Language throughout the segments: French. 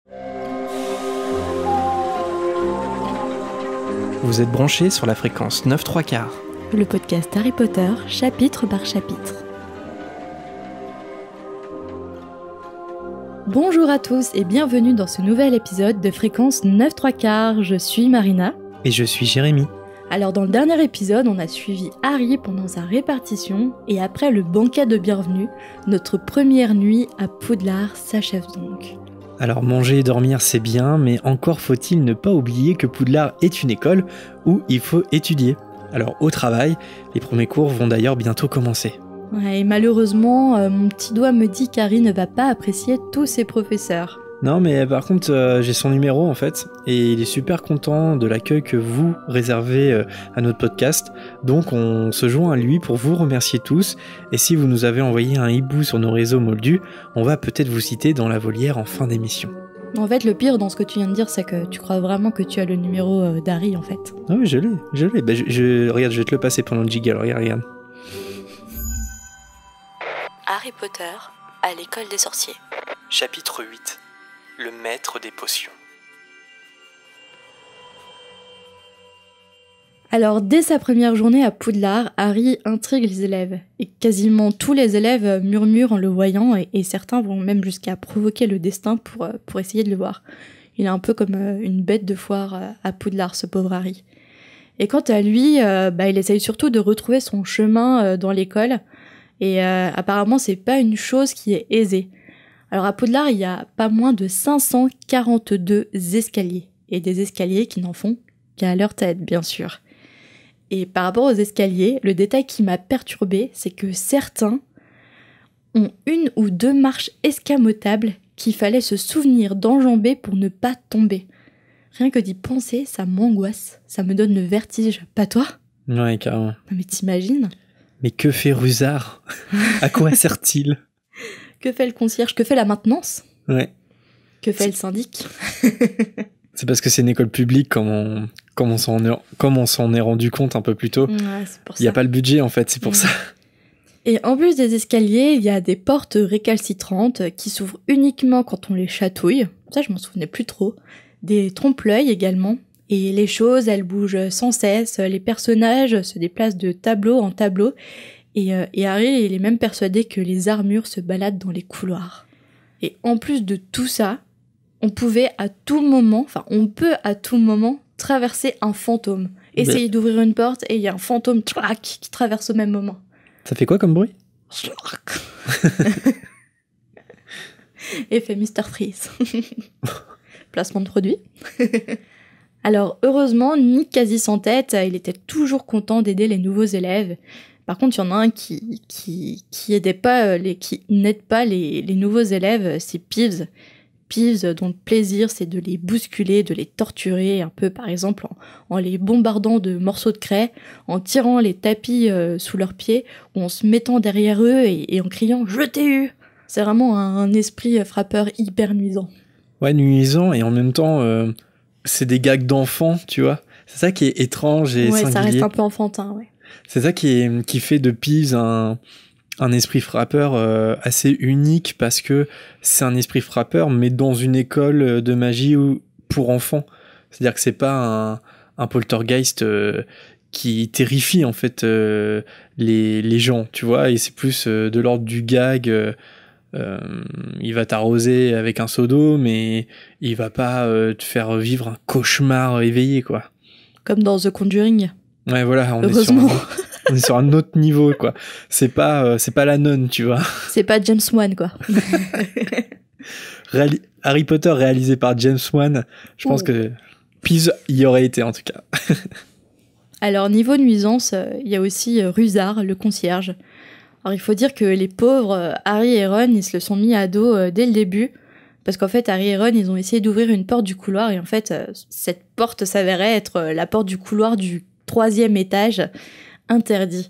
Vous êtes branchés sur la fréquence 9/3/4. Le podcast Harry Potter, chapitre par chapitre. Bonjour à tous et bienvenue dans ce nouvel épisode de Fréquence 9/3/4. Je suis Marina. Et je suis Jérémy. Alors dans le dernier épisode, on a suivi Harry pendant sa répartition et après le banquet de bienvenue, notre première nuit à Poudlard s'achève donc. Alors manger et dormir c'est bien, mais encore faut-il ne pas oublier que Poudlard est une école où il faut étudier. Alors au travail, les premiers cours vont d'ailleurs bientôt commencer. Ouais, et malheureusement, mon petit doigt me dit qu'Harry ne va pas apprécier tous ses professeurs. Non mais par contre j'ai son numéro en fait, et il est super content de l'accueil que vous réservez à notre podcast, donc on se joint à lui pour vous remercier tous, et si vous nous avez envoyé un hibou sur nos réseaux moldus, on va peut-être vous citer dans la volière en fin d'émission. En fait, le pire dans ce que tu viens de dire, c'est que tu crois vraiment que tu as le numéro d'Harry en fait. Ah oui, je l'ai. Bah, regarde, je vais te le passer pendant le jiggle, regarde. Harry Potter à l'école des sorciers. Chapitre 8. Le maître des potions. Alors, dès sa première journée à Poudlard, Harry intrigue les élèves. Et quasiment tous les élèves murmurent en le voyant, et certains vont même jusqu'à provoquer le destin pour essayer de le voir. Il est un peu comme une bête de foire à Poudlard, ce pauvre Harry. Et quant à lui, il essaye surtout de retrouver son chemin dans l'école, et apparemment c'est pas une chose qui est aisée. Alors à Poudlard, il y a pas moins de 542 escaliers, et des escaliers qui n'en font qu'à leur tête, bien sûr. Et par rapport aux escaliers, le détail qui m'a perturbée, c'est que certains ont une ou deux marches escamotables qu'il fallait se souvenir d'enjamber pour ne pas tomber. Rien que d'y penser, ça m'angoisse, ça me donne le vertige. Pas toi ? Ouais, carrément. Non mais t'imagines ? Mais que fait Rusard ? À quoi sert-il ? Que fait le concierge ? Que fait la maintenance ? Ouais. Que fait le syndic ? C'est parce que c'est une école publique, comme on s'en est rendu compte un peu plus tôt. Ouais, c'est pour ça. Il n'y a pas le budget, en fait, c'est pour ça. Et en plus des escaliers, il y a des portes récalcitrantes qui s'ouvrent uniquement quand on les chatouille. Ça, je m'en souvenais plus trop. Des trompe-l'œil également. Et les choses, elles bougent sans cesse. Les personnages se déplacent de tableau en tableau. Et Harry, il est même persuadé que les armures se baladent dans les couloirs. Et en plus de tout ça, on peut à tout moment traverser un fantôme. Essayer d'ouvrir une porte et il y a un fantôme qui traverse au même moment. Ça fait quoi comme bruit ? Effet Mr. Freeze. Placement de produit. Alors heureusement, Nick quasi sans tête, il était toujours content d'aider les nouveaux élèves. Par contre, il y en a un qui n'aide pas les nouveaux élèves, c'est Peeves. Peeves, dont le plaisir, c'est de les bousculer, de les torturer, un peu par exemple en les bombardant de morceaux de craie, en tirant les tapis sous leurs pieds, ou en se mettant derrière eux et en criant « Je t'ai eu !» C'est vraiment un esprit frappeur hyper nuisant. Ouais, nuisant, et en même temps, c'est des gags d'enfants, tu vois. C'est ça qui est étrange et singulier. Ouais, ça reste un peu enfantin, ouais. C'est ça qui fait de Peeves un esprit frappeur assez unique, parce que c'est un esprit frappeur, mais dans une école de magie pour enfants. C'est-à-dire que c'est pas un poltergeist qui terrifie en fait les gens, tu vois, et c'est plus de l'ordre du gag. Il va t'arroser avec un seau d'eau, mais il va pas te faire vivre un cauchemar éveillé, quoi. Comme dans The Conjuring. Ouais, voilà, on est sur un autre niveau, quoi. C'est pas la nonne, tu vois. C'est pas James Wan, quoi. Harry Potter réalisé par James Wan, je pense que Peeves y aurait été, en tout cas. Alors, niveau nuisance, il y a aussi Rusard, le concierge. Alors, il faut dire que les pauvres Harry et Ron, ils se le sont mis à dos dès le début. Parce qu'en fait, Harry et Ron, ils ont essayé d'ouvrir une porte du couloir. Et en fait, cette porte s'avérait être la porte du couloir du 3e étage, interdit.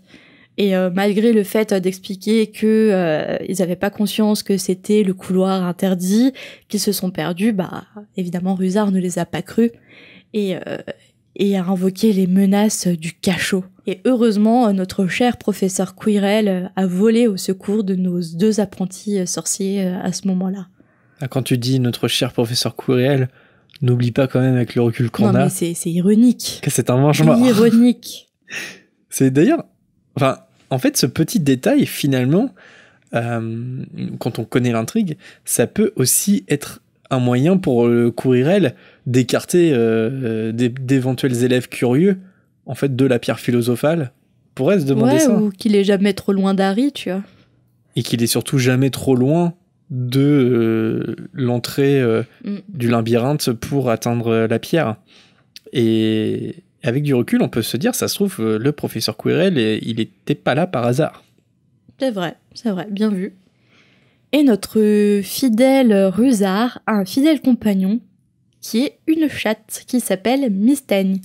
Et malgré le fait d'expliquer que ils n'avaient pas conscience que c'était le couloir interdit, qu'ils se sont perdus, évidemment Rusard ne les a pas crus et a invoqué les menaces du cachot. Et heureusement, notre cher professeur Quirrell a volé au secours de nos 2 apprentis sorciers à ce moment-là. Ah, quand tu dis notre cher professeur Quirrell, n'oublie pas quand même avec le recul qu'on Non, a mais c'est ironique. que c'est un mange-mort. Ironique. C'est d'ailleurs... Enfin, en fait, ce petit détail, finalement, quand on connaît l'intrigue, ça peut aussi être un moyen pour le Quirrell d'écarter d'éventuels élèves curieux, en fait, de la pierre philosophale, pourrait se demander ça. Ou qu'il est jamais trop loin d'Harry, tu vois. Et qu'il est surtout jamais trop loin de l'entrée du labyrinthe pour atteindre la pierre. Et avec du recul, on peut se dire, ça se trouve, le professeur Quirrell, il était pas là par hasard. C'est vrai, bien vu. Et notre fidèle Rusard a un fidèle compagnon qui est une chatte qui s'appelle Mystaigne.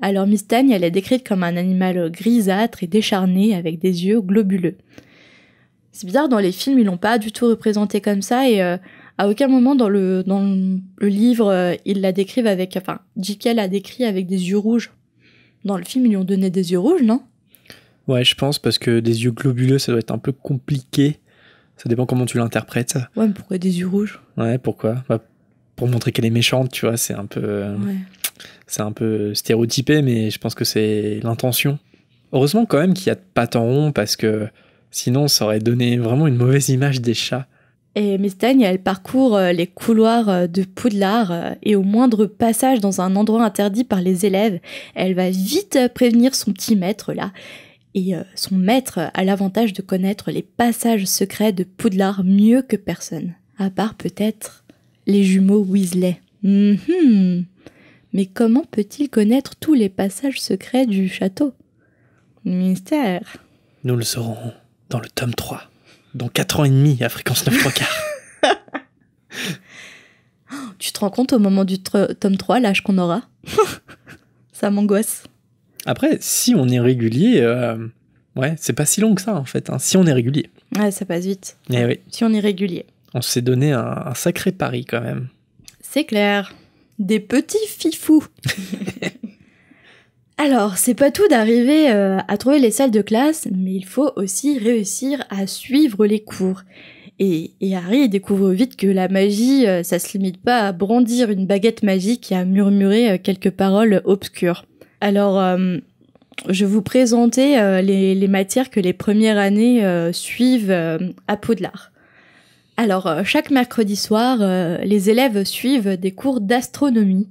Alors Mystaigne, elle est décrite comme un animal grisâtre et décharné avec des yeux globuleux. C'est bizarre, dans les films, ils l'ont pas du tout représenté comme ça et à aucun moment dans le livre, ils la décrivent avec... Enfin, J.K. l'a décrit avec des yeux rouges. Dans le film, ils lui ont donné des yeux rouges, non ? Ouais, je pense, parce que des yeux globuleux, ça doit être un peu compliqué. Ça dépend comment tu l'interprètes. Ouais, mais pourquoi des yeux rouges ? Ouais, pourquoi ? Pour montrer qu'elle est méchante, tu vois, c'est un peu... C'est un peu stéréotypé, mais je pense que c'est l'intention. Heureusement quand même qu'il y a de pattes en rond, parce que sinon ça aurait donné vraiment une mauvaise image des chats. Et Mystaigne, elle parcourt les couloirs de Poudlard et au moindre passage dans un endroit interdit par les élèves, elle va vite prévenir son petit maître là. Et son maître a l'avantage de connaître les passages secrets de Poudlard mieux que personne. À part peut-être les jumeaux Weasley. Mais comment peut-il connaître tous les passages secrets du château ? Mystère. Nous le saurons dans le tome 3. Dans 4 ans et demi, à fréquence 9/3. Tu te rends compte au moment du tome 3, l'âge qu'on aura ? Ça m'angoisse. Après, si on est régulier, ouais, c'est pas si long que ça en fait. Hein, si on est régulier. Ouais, ça passe vite. Eh oui. Si on est régulier. On s'est donné un sacré pari quand même. C'est clair. Des petits fifous. Alors, c'est pas tout d'arriver à trouver les salles de classe, mais il faut aussi réussir à suivre les cours. Et Harry découvre vite que la magie, ça se limite pas à brandir une baguette magique et à murmurer quelques paroles obscures. Alors, je vais vous présenter les matières que les premières années suivent à Poudlard. Alors, chaque mercredi soir, les élèves suivent des cours d'astronomie.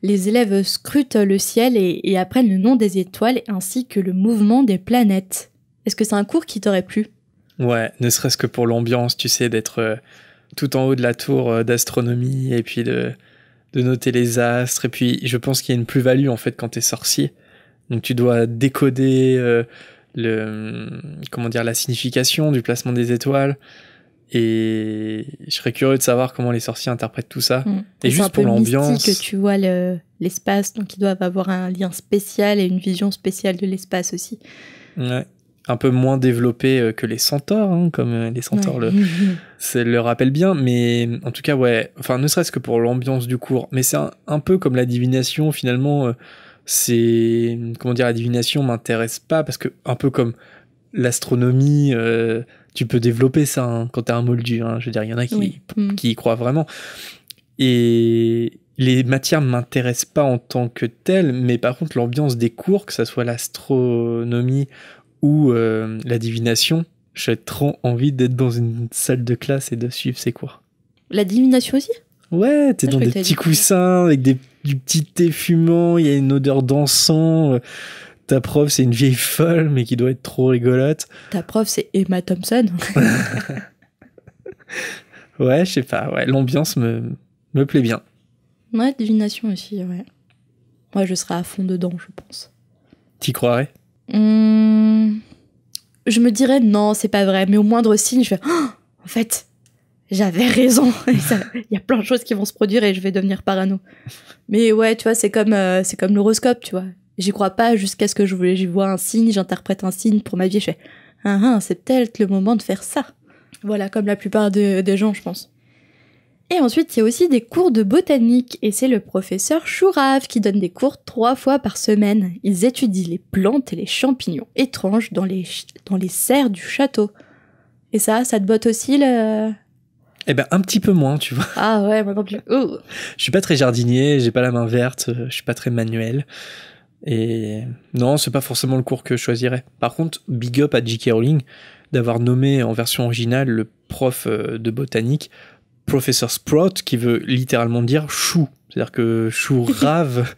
Les élèves scrutent le ciel et apprennent le nom des étoiles ainsi que le mouvement des planètes. Est-ce que c'est un cours qui t'aurait plu ? Ouais, ne serait-ce que pour l'ambiance, tu sais, d'être tout en haut de la tour d'astronomie et puis de noter les astres. Et puis, je pense qu'il y a une plus-value en fait quand t'es sorcier. Donc, tu dois décoder la signification du placement des étoiles. Et je serais curieux de savoir comment les sorciers interprètent tout ça. Et juste pour l'ambiance. C'est un peu mystique, tu vois l'espace, donc ils doivent avoir un lien spécial et une vision spéciale de l'espace aussi. Ouais. Un peu moins développé que les centaures, hein, comme les centaures le rappellent bien. Mais en tout cas, ouais, enfin, ne serait-ce que pour l'ambiance du cours. Mais c'est un peu comme la divination, finalement. La divination m'intéresse pas parce que, un peu comme l'astronomie, tu peux développer ça hein, quand t'es un moldu. Hein. Je veux dire, il y en a qui y croient vraiment. Et les matières ne m'intéressent pas en tant que telles, mais par contre, l'ambiance des cours, que ça soit l'astronomie ou la divination, j'ai trop envie d'être dans une salle de classe et de suivre ces cours. La divination aussi ? Ouais, t'es dans des petits coussins avec du petit thé fumant, il y a une odeur d'encens. Ta prof, c'est une vieille folle, mais qui doit être trop rigolote. Ta prof, c'est Emma Thompson. Ouais, je sais pas. Ouais, l'ambiance me plaît bien. Ouais, divination aussi, ouais. Moi, je serais à fond dedans, je pense. T'y croirais ? Je me dirais non, c'est pas vrai. Mais au moindre signe, je fais en fait, j'avais raison. Il y a plein de choses qui vont se produire et je vais devenir parano. Mais ouais, tu vois, c'est comme l'horoscope, tu vois. J'y crois pas jusqu'à ce que j'y vois un signe, j'interprète un signe pour ma vie, je fais c'est peut-être le moment de faire ça. Voilà, comme la plupart des gens, je pense. Et ensuite, il y a aussi des cours de botanique, et c'est le professeur Chourave qui donne des cours 3 fois par semaine. Ils étudient les plantes et les champignons étranges dans les serres du château. Et ça te botte aussi Eh ben, un petit peu moins, tu vois. Ah ouais, moi non plus. Oh. Je suis pas très jardinier, j'ai pas la main verte, je suis pas très manuel. Et non, c'est pas forcément le cours que je choisirais. Par contre, big up à J.K. Rowling d'avoir nommé en version originale le prof de botanique Professeur Sprout, qui veut littéralement dire chou. C'est-à-dire que chou rave,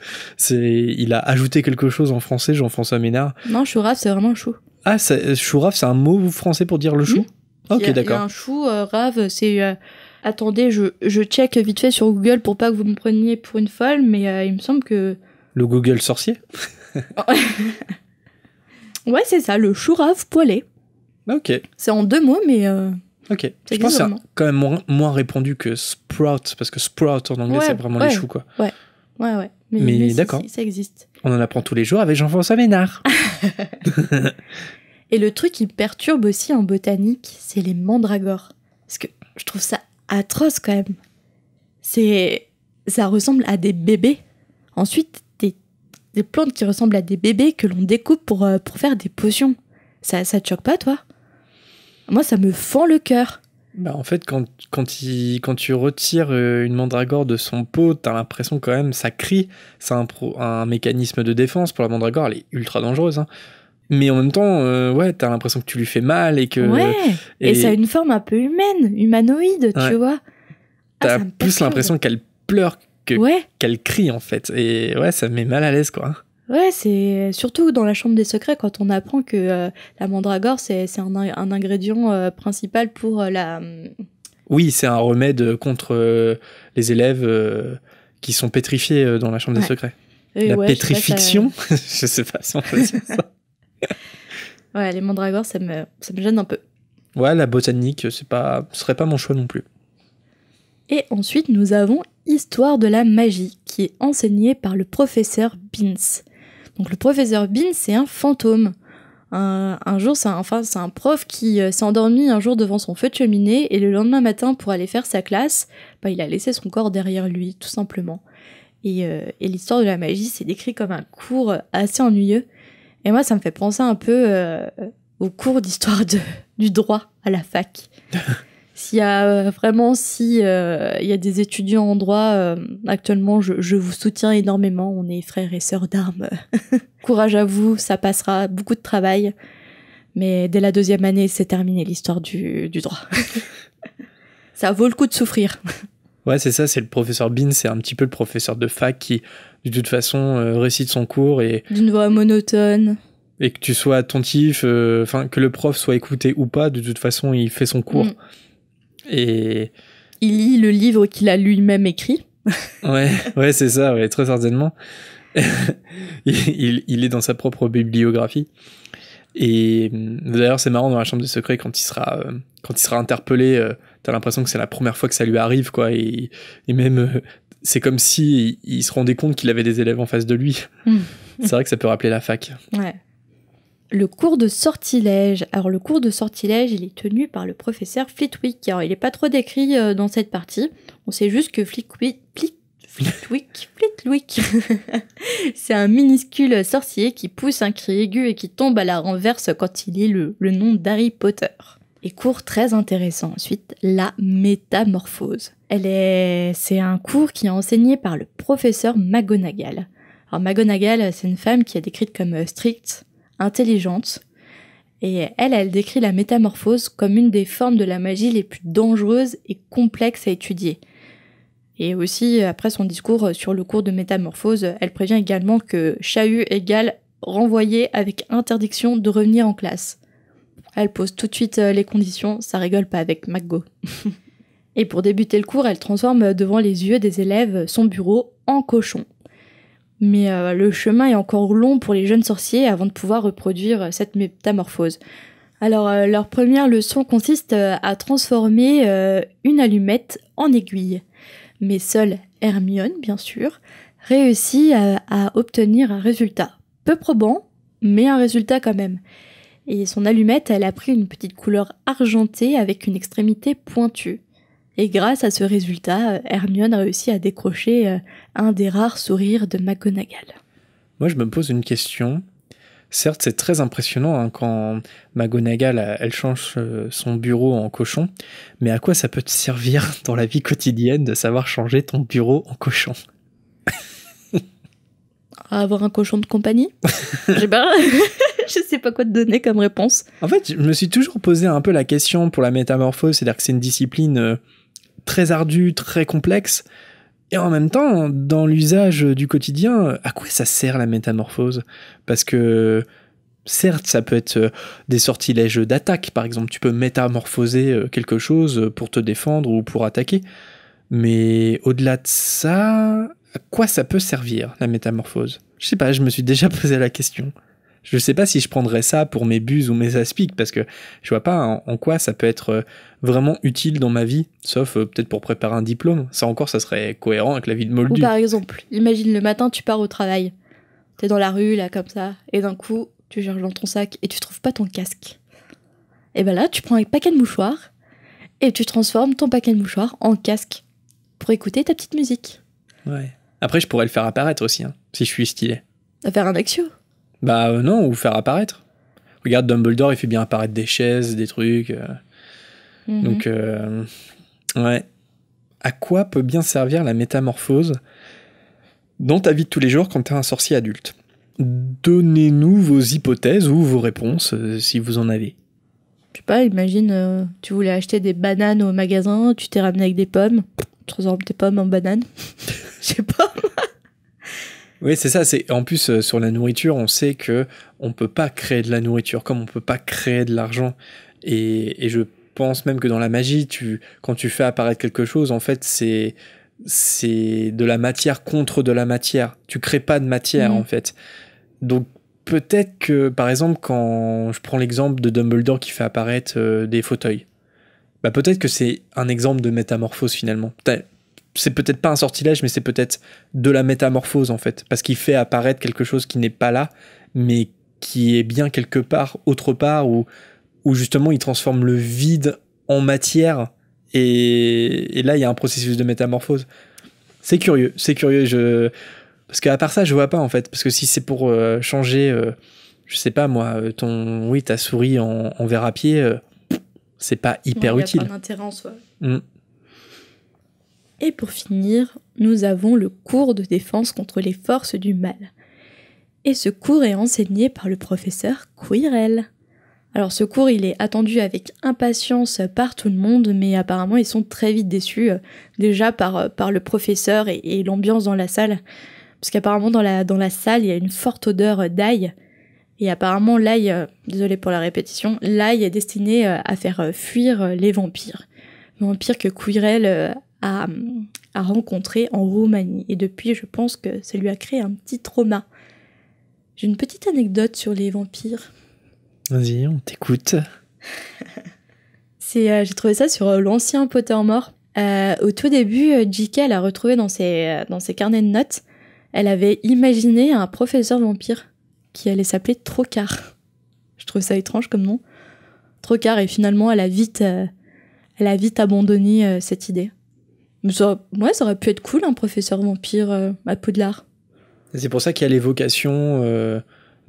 il a ajouté quelque chose en français, Jean-François Ménard. Non, chou rave, c'est vraiment chou. Ah, chou rave, c'est un mot français pour dire le chou? Ok, Il y d'accord. a un chou rave, c'est... Attendez, je check vite fait sur Google pour pas que vous me preniez pour une folle, mais il me semble que... Le Google sorcier? Ouais, c'est ça, le chou rave poêlé. Ok. C'est en 2 mots, mais... Ok. Je pense que c'est quand même moins répandu que sprout, parce que sprout en anglais, c'est vraiment les choux, quoi. Ouais. Mais d'accord. Ça existe. On en apprend tous les jours avec Jean-François Ménard. Et le truc qui me perturbe aussi en botanique, c'est les mandragores. Parce que je trouve ça atroce quand même. Ça ressemble à des bébés. Ensuite, des plantes qui ressemblent à des bébés que l'on découpe pour faire des potions. Ça te choque pas, toi? Moi, ça me fend le cœur. Bah en fait, quand tu retires une mandragore de son pot, t'as l'impression quand même, ça crie. C'est un mécanisme de défense pour la mandragore, elle est ultra dangereuse. Hein. Mais en même temps, ouais, t'as l'impression que tu lui fais mal et que... Ouais, et ça a une forme un peu humaine, humanoïde, tu vois. T'as plus l'impression qu'elle pleure qu'elle crie, en fait. Et ouais, ça me met mal à l'aise, quoi. Ouais, c'est surtout dans la chambre des secrets quand on apprend que la mandragore, c'est un ingrédient principal pour la... Oui, c'est un remède contre les élèves qui sont pétrifiés dans la chambre des secrets. La pétrifiction, je sais pas si on peut dire ça. Ouais, les mandragores, ça me gêne un peu. Ouais, la botanique, ce serait pas mon choix non plus. Et ensuite, nous avons Histoire de la magie, qui est enseignée par le professeur Beans. Donc le professeur Beans, c'est un fantôme. Un jour, c'est un prof qui s'est endormi un jour devant son feu de cheminée, et le lendemain matin, pour aller faire sa classe, il a laissé son corps derrière lui, tout simplement. Et l'histoire de la magie, c'est décrit comme un cours assez ennuyeux. Et moi, ça me fait penser un peu au cours d'histoire du droit à la fac. S'il y a il y a des étudiants en droit, actuellement, je vous soutiens énormément. On est frères et sœurs d'armes. Courage à vous, ça passera, beaucoup de travail. Mais dès la 2e année, c'est terminé l'histoire du droit. Ça vaut le coup de souffrir. Ouais, c'est ça, c'est le professeur Bean, c'est un petit peu le professeur de fac qui, de toute façon, récite son cours et... D'une voix monotone. Et que tu sois attentif, que le prof soit écouté ou pas, de toute façon, il fait son cours. Et... Il lit le livre qu'il a lui-même écrit. ouais, c'est ça, ouais, très certainement. il est dans sa propre bibliographie. Et d'ailleurs, c'est marrant dans la chambre des secrets quand il sera interpellé, t'as l'impression que c'est la première fois que ça lui arrive, quoi. Et même, c'est comme si il se rendait compte qu'il avait des élèves en face de lui. C'est vrai que ça peut rappeler la fac. Ouais. Le cours de sortilège. Alors, le cours de sortilège, il est tenu par le professeur Flitwick. Alors, il n'est pas trop décrit dans cette partie. On sait juste que Flitwick, c'est un minuscule sorcier qui pousse un cri aigu et qui tombe à la renverse quand il lit le nom d'Harry Potter. Et cours très intéressant. Ensuite, la métamorphose. C'est un cours qui est enseigné par le professeur McGonagall. Alors, McGonagall, c'est une femme qui est décrite comme stricte, intelligente, et elle décrit la métamorphose comme une des formes de la magie les plus dangereuses et complexes à étudier. Et aussi, après son discours sur le cours de métamorphose, elle prévient également que chahut égale renvoyé avec interdiction de revenir en classe. Elle pose tout de suite les conditions, ça rigole pas avec McGo. Et pour débuter le cours, elle transforme devant les yeux des élèves son bureau en cochon. Mais le chemin est encore long pour les jeunes sorciers avant de pouvoir reproduire cette métamorphose. Alors, leur première leçon consiste à transformer une allumette en aiguille. Mais seule Hermione, bien sûr, réussit à obtenir un résultat. Peu probant, mais un résultat quand même. Et son allumette, elle a pris une petite couleur argentée avec une extrémité pointue. Et grâce à ce résultat, Hermione a réussi à décrocher un des rares sourires de McGonagall. Moi, je me pose une question. Certes, c'est très impressionnant hein, quand McGonagall elle change son bureau en cochon, mais à quoi ça peut te servir dans la vie quotidienne de savoir changer ton bureau en cochon? À avoir un cochon de compagnie? Je sais pas. Je sais pas quoi te donner comme réponse. En fait, je me suis toujours posé un peu la question pour la métamorphose, c'est-à-dire que c'est une discipline très ardue, très complexe, et en même temps, dans l'usage du quotidien, à quoi ça sert la métamorphose? Parce que, certes, ça peut être des sortilèges d'attaque, par exemple, tu peux métamorphoser quelque chose pour te défendre ou pour attaquer, mais au-delà de ça, à quoi ça peut servir, la métamorphose? Je sais pas, je me suis déjà posé la question. Je sais pas si je prendrais ça pour mes buses ou mes aspics, parce que je vois pas en quoi ça peut être vraiment utile dans ma vie, sauf peut-être pour préparer un diplôme. Ça encore, ça serait cohérent avec la vie de Ou Moldu. par exemple, imagine le matin, tu pars au travail. T'es dans la rue, là, comme ça, et d'un coup, tu cherches dans ton sac et tu trouves pas ton casque. Et ben là, tu prends un paquet de mouchoirs et tu transformes ton paquet de mouchoirs en casque pour écouter ta petite musique. Ouais. Après, je pourrais le faire apparaître aussi, hein, si je suis stylé. À faire un Axio. Bah non, ou faire apparaître. Regarde, Dumbledore, il fait bien apparaître des chaises, des trucs. Donc, ouais. À quoi peut bien servir la métamorphose dans ta vie de tous les jours quand t'es un sorcier adulte? Donnez-nous vos hypothèses ou vos réponses, si vous en avez. Je sais pas, imagine, tu voulais acheter des bananes au magasin, tu t'es ramené avec des pommes, tu transformes tes pommes en bananes. Je sais pas. Oui, c'est ça. C'est en plus sur la nourriture, on sait que on peut pas créer de la nourriture, comme on peut pas créer de l'argent. Et je pense même que dans la magie, quand tu fais apparaître quelque chose, en fait, c'est de la matière contre de la matière. Tu crées pas de matière, en fait. Donc peut-être que, par exemple, quand je prends l'exemple de Dumbledore qui fait apparaître des fauteuils, bah peut-être que c'est un exemple de métamorphose finalement. C'est peut-être pas un sortilège, mais c'est peut-être de la métamorphose en fait, parce qu'il fait apparaître quelque chose qui n'est pas là, mais qui est bien quelque part, autre part, où justement il transforme le vide en matière, et là il y a un processus de métamorphose. C'est curieux, parce qu'à part ça je vois pas en fait, parce que si c'est pour changer, je sais pas moi, ta souris en verre à pied, c'est pas hyper utile. Il y a pas d'intérêt en soi. Et pour finir, nous avons le cours de défense contre les forces du mal. Et ce cours est enseigné par le professeur Quirrell. Alors ce cours, il est attendu avec impatience par tout le monde, mais apparemment ils sont très vite déçus, déjà par le professeur et l'ambiance dans la salle. Parce qu'apparemment dans la salle, il y a une forte odeur d'ail. Et apparemment l'ail, désolé pour la répétition, l'ail est destiné à faire fuir les vampires. Vampires que Quirrell a rencontré en Roumanie. Et depuis, je pense que ça lui a créé un petit trauma. J'ai une petite anecdote sur les vampires. Vas-y, on t'écoute. J'ai trouvé ça sur l'ancien Pottermore. Au tout début, J.K. elle a retrouvé dans ses carnets de notes, elle avait imaginé un professeur vampire qui allait s'appeler Trocard. Je trouve ça étrange comme nom. Trocard, et finalement, elle a vite abandonné cette idée. Mais ça aurait pu être cool, un professeur vampire à Poudlard. C'est pour ça qu'il y a l'évocation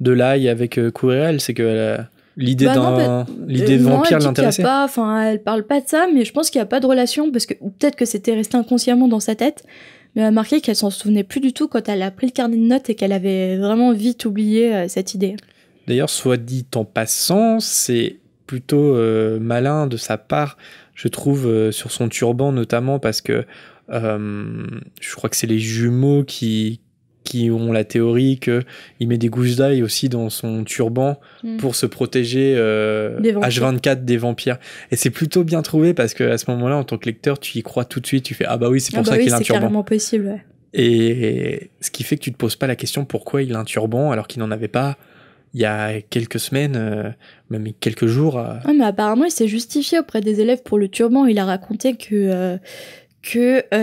de l'ail avec Quirrell, c'est que l'idée de vampire l'intéressait. Elle parle pas de ça, mais je pense qu'il n'y a pas de relation, parce que peut-être que c'était resté inconsciemment dans sa tête, mais elle a marqué qu'elle s'en souvenait plus du tout quand elle a pris le carnet de notes et qu'elle avait vraiment vite oublié cette idée. D'ailleurs, soit dit en passant, c'est plutôt malin de sa part, je trouve, sur son turban notamment, parce que je crois que c'est les jumeaux qui ont la théorie qu'il met des gousses d'ail aussi dans son turban pour se protéger H24 des vampires. Et c'est plutôt bien trouvé, parce qu'à ce moment-là, en tant que lecteur, tu y crois tout de suite, tu fais « Ah bah oui, c'est pour ça qu'il a un turban ». C'est carrément possible, ouais. Et ce qui fait que tu te poses pas la question pourquoi il a un turban alors qu'il n'en avait pas il y a quelques semaines, même quelques jours. Ouais, mais apparemment, il s'est justifié auprès des élèves pour le turban. Il a raconté que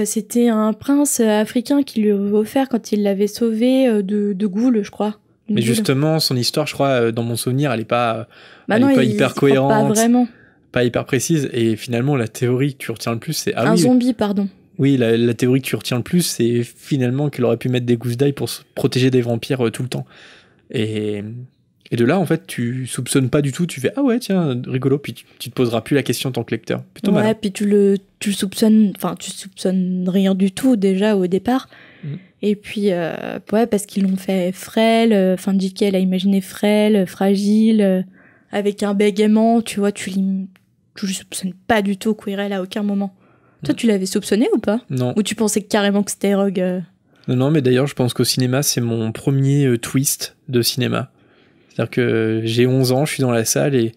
c'était un prince africain qui lui avait offert quand il l'avait sauvé de Ghoul, je crois. Mais justement, son histoire, je crois, dans mon souvenir, elle est pas hyper cohérente. Pas vraiment. Pas hyper précise. Et finalement, la théorie que tu retiens le plus, c'est... Zombie, pardon. Oui, la théorie que tu retiens le plus, c'est finalement qu'il aurait pu mettre des gousses d'ail pour se protéger des vampires tout le temps. Et Et de là, en fait, tu soupçonnes pas du tout, tu fais « Ah ouais, tiens, rigolo », puis tu te poseras plus la question en tant que lecteur. Plutôt malin. Puis tu soupçonnes rien du tout déjà au départ. Et puis, parce qu'ils l'ont fait frêle, J.K. elle a imaginé frêle, fragile, avec un bégaiement, tu vois, tu soupçonnes pas du tout Quirrell à aucun moment. Toi, tu l'avais soupçonné ou pas ? Non. Ou tu pensais carrément que c'était Rogue Non, mais d'ailleurs, je pense qu'au cinéma, c'est mon premier twist de cinéma. C'est-à-dire que j'ai 11 ans, je suis dans la salle et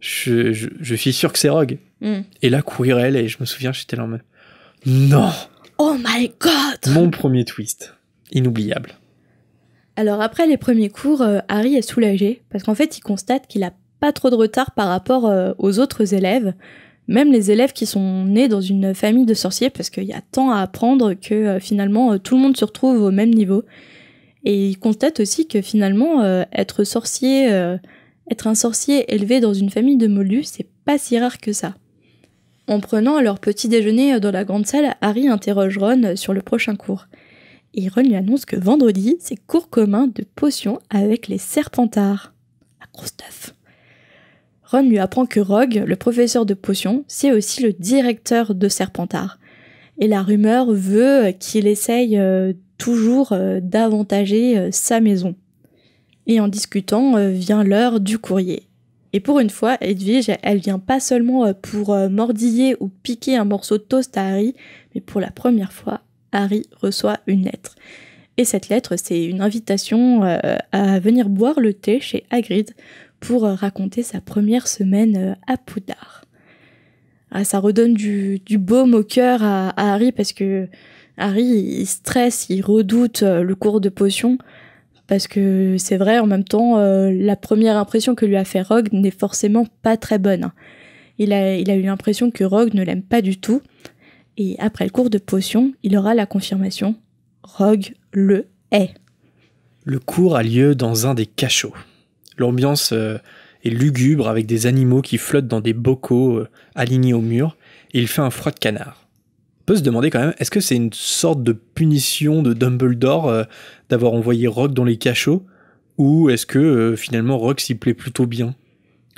je suis sûr que c'est Rogue. Et là, Quirrell, et je me souviens, j'étais là en mode « Non !» Oh my god ! Mon premier twist. Inoubliable. Alors après les premiers cours, Harry est soulagé parce qu'en fait il constate qu'il a pas trop de retard par rapport aux autres élèves, même les élèves qui sont nés dans une famille de sorciers, parce qu'il y a tant à apprendre que finalement tout le monde se retrouve au même niveau. Et il constate aussi que finalement être un sorcier élevé dans une famille de moldus, c'est pas si rare que ça. En prenant leur petit déjeuner dans la grande salle, Harry interroge Ron sur le prochain cours. Et Ron lui annonce que vendredi, c'est cours commun de potions avec les Serpentards. La grosse teuf. Ron lui apprend que Rogue, le professeur de potions, c'est aussi le directeur de Serpentard. Et la rumeur veut qu'il essaye toujours d'avantager sa maison. Et en discutant, vient l'heure du courrier. Et pour une fois, Hedwige, elle vient pas seulement pour mordiller ou piquer un morceau de toast à Harry, mais pour la première fois, Harry reçoit une lettre. Et cette lettre, c'est une invitation à venir boire le thé chez Hagrid pour raconter sa première semaine à Poudlard. Ça redonne du baume au cœur à Harry parce que Harry, il stresse, il redoute le cours de potions. Parce que c'est vrai, en même temps, la première impression que lui a fait Rogue n'est forcément pas très bonne. Il a eu l'impression que Rogue ne l'aime pas du tout. Et après le cours de potions, il aura la confirmation. Rogue le hait. Le cours a lieu dans un des cachots. L'ambiance est lugubre avec des animaux qui flottent dans des bocaux alignés au mur. Et il fait un froid de canard. On peut se demander quand même, est-ce que c'est une sorte de punition de Dumbledore d'avoir envoyé Rogue dans les cachots, ou est-ce que finalement Rogue s'y plaît plutôt bien ?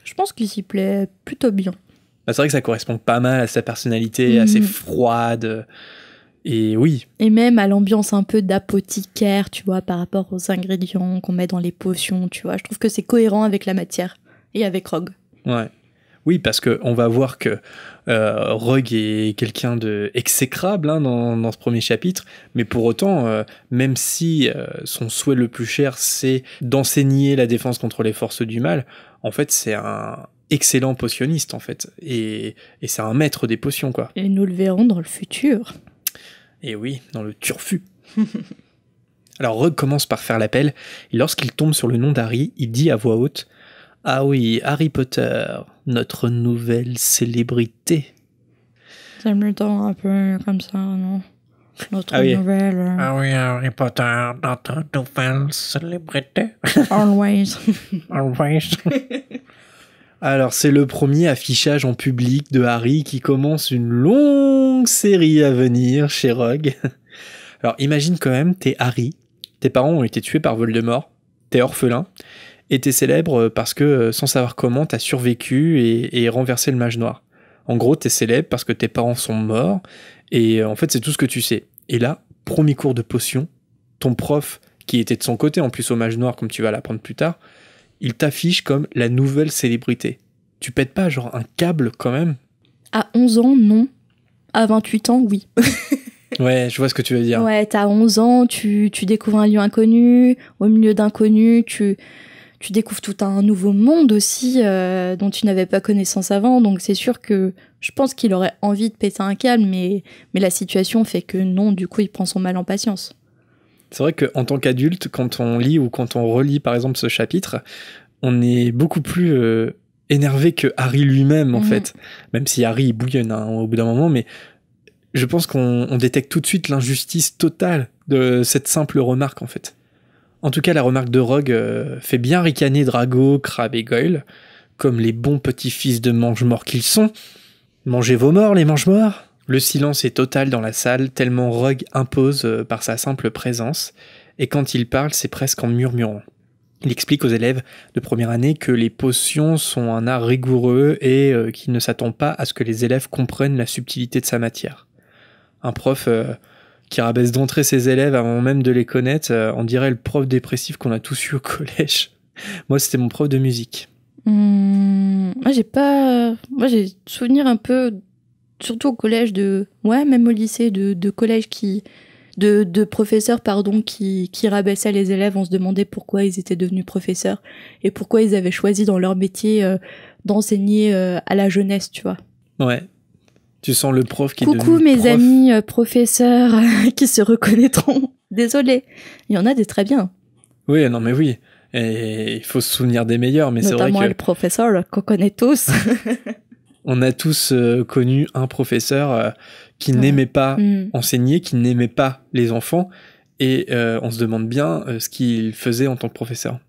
Je pense qu'il s'y plaît plutôt bien. Bah, c'est vrai que ça correspond pas mal à sa personnalité assez froide, et oui. Et même à l'ambiance un peu d'apothicaire, tu vois, par rapport aux ingrédients qu'on met dans les potions, tu vois. Je trouve que c'est cohérent avec la matière et avec Rogue. Ouais. Oui, parce qu'on va voir que Rogue est quelqu'un d'exécrable dans ce premier chapitre, mais pour autant, même si son souhait le plus cher, c'est d'enseigner la défense contre les forces du mal, en fait, c'est un excellent potionniste, en fait, et c'est un maître des potions, quoi. Et nous le verrons dans le futur. Et oui, dans le turfu. Alors, Rogue commence par faire l'appel, et lorsqu'il tombe sur le nom d'Harry, il dit à voix haute « Ah oui, Harry Potter, notre nouvelle célébrité. » Ça me tend un peu comme ça, non ? Notre nouvelle... Ah oui, Harry Potter, notre nouvelle célébrité. Always. Always. Alors, c'est le premier affichage en public de Harry qui commence une longue série à venir chez Rogue. Alors, imagine quand même, t'es Harry, tes parents ont été tués par Voldemort, t'es orphelin, et t'es célèbre parce que, sans savoir comment, t'as survécu et renversé le mage noir. En gros, t'es célèbre parce que tes parents sont morts, et en fait, c'est tout ce que tu sais. Et là, premier cours de potion, ton prof, qui était de son côté, en plus au mage noir, comme tu vas l'apprendre plus tard, il t'affiche comme la nouvelle célébrité. Tu pètes pas genre un câble quand même ? À 11 ans, non. À 28 ans, oui. Ouais, je vois ce que tu veux dire. Ouais, t'as 11 ans, tu découvres un lieu inconnu, au milieu d'inconnus, tu découvres tout un nouveau monde aussi dont tu n'avais pas connaissance avant, donc c'est sûr que je pense qu'il aurait envie de péter un câble, mais la situation fait que non, du coup il prend son mal en patience. C'est vrai qu'en tant qu'adulte, quand on lit ou quand on relit par exemple ce chapitre, on est beaucoup plus énervé que Harry lui-même en fait, même si Harry il bouillonne au bout d'un moment, mais je pense qu'on détecte tout de suite l'injustice totale de cette simple remarque en fait. En tout cas, la remarque de Rogue fait bien ricaner Drago, Crabbe et Goyle, comme les bons petits fils de mange-morts qu'ils sont. Mangez vos morts, les mange-morts ! Le silence est total dans la salle, tellement Rogue impose par sa simple présence, et quand il parle, c'est presque en murmurant. Il explique aux élèves de première année que les potions sont un art rigoureux et qu'il ne s'attend pas à ce que les élèves comprennent la subtilité de sa matière. Un prof qui rabaisse d'entrée ses élèves avant même de les connaître, on dirait le prof dépressif qu'on a tous eu au collège. Moi, c'était mon prof de musique. Moi, j'ai souvenir un peu, surtout au collège, même au lycée, de collèges de professeurs qui rabaissaient les élèves. On se demandait pourquoi ils étaient devenus professeurs et pourquoi ils avaient choisi dans leur métier d'enseigner à la jeunesse, tu vois. Ouais. Tu sens le prof qui est devenu Coucou mes prof. amis professeurs qui se reconnaîtront. Désolé, il y en a des très bien. Oui, non mais oui. Et il faut se souvenir des meilleurs, mais c'est vrai Notamment que le professeur qu'on connaît tous. on a tous connu un professeur qui n'aimait pas enseigner, qui n'aimait pas les enfants, et on se demande bien ce qu'il faisait en tant que professeur.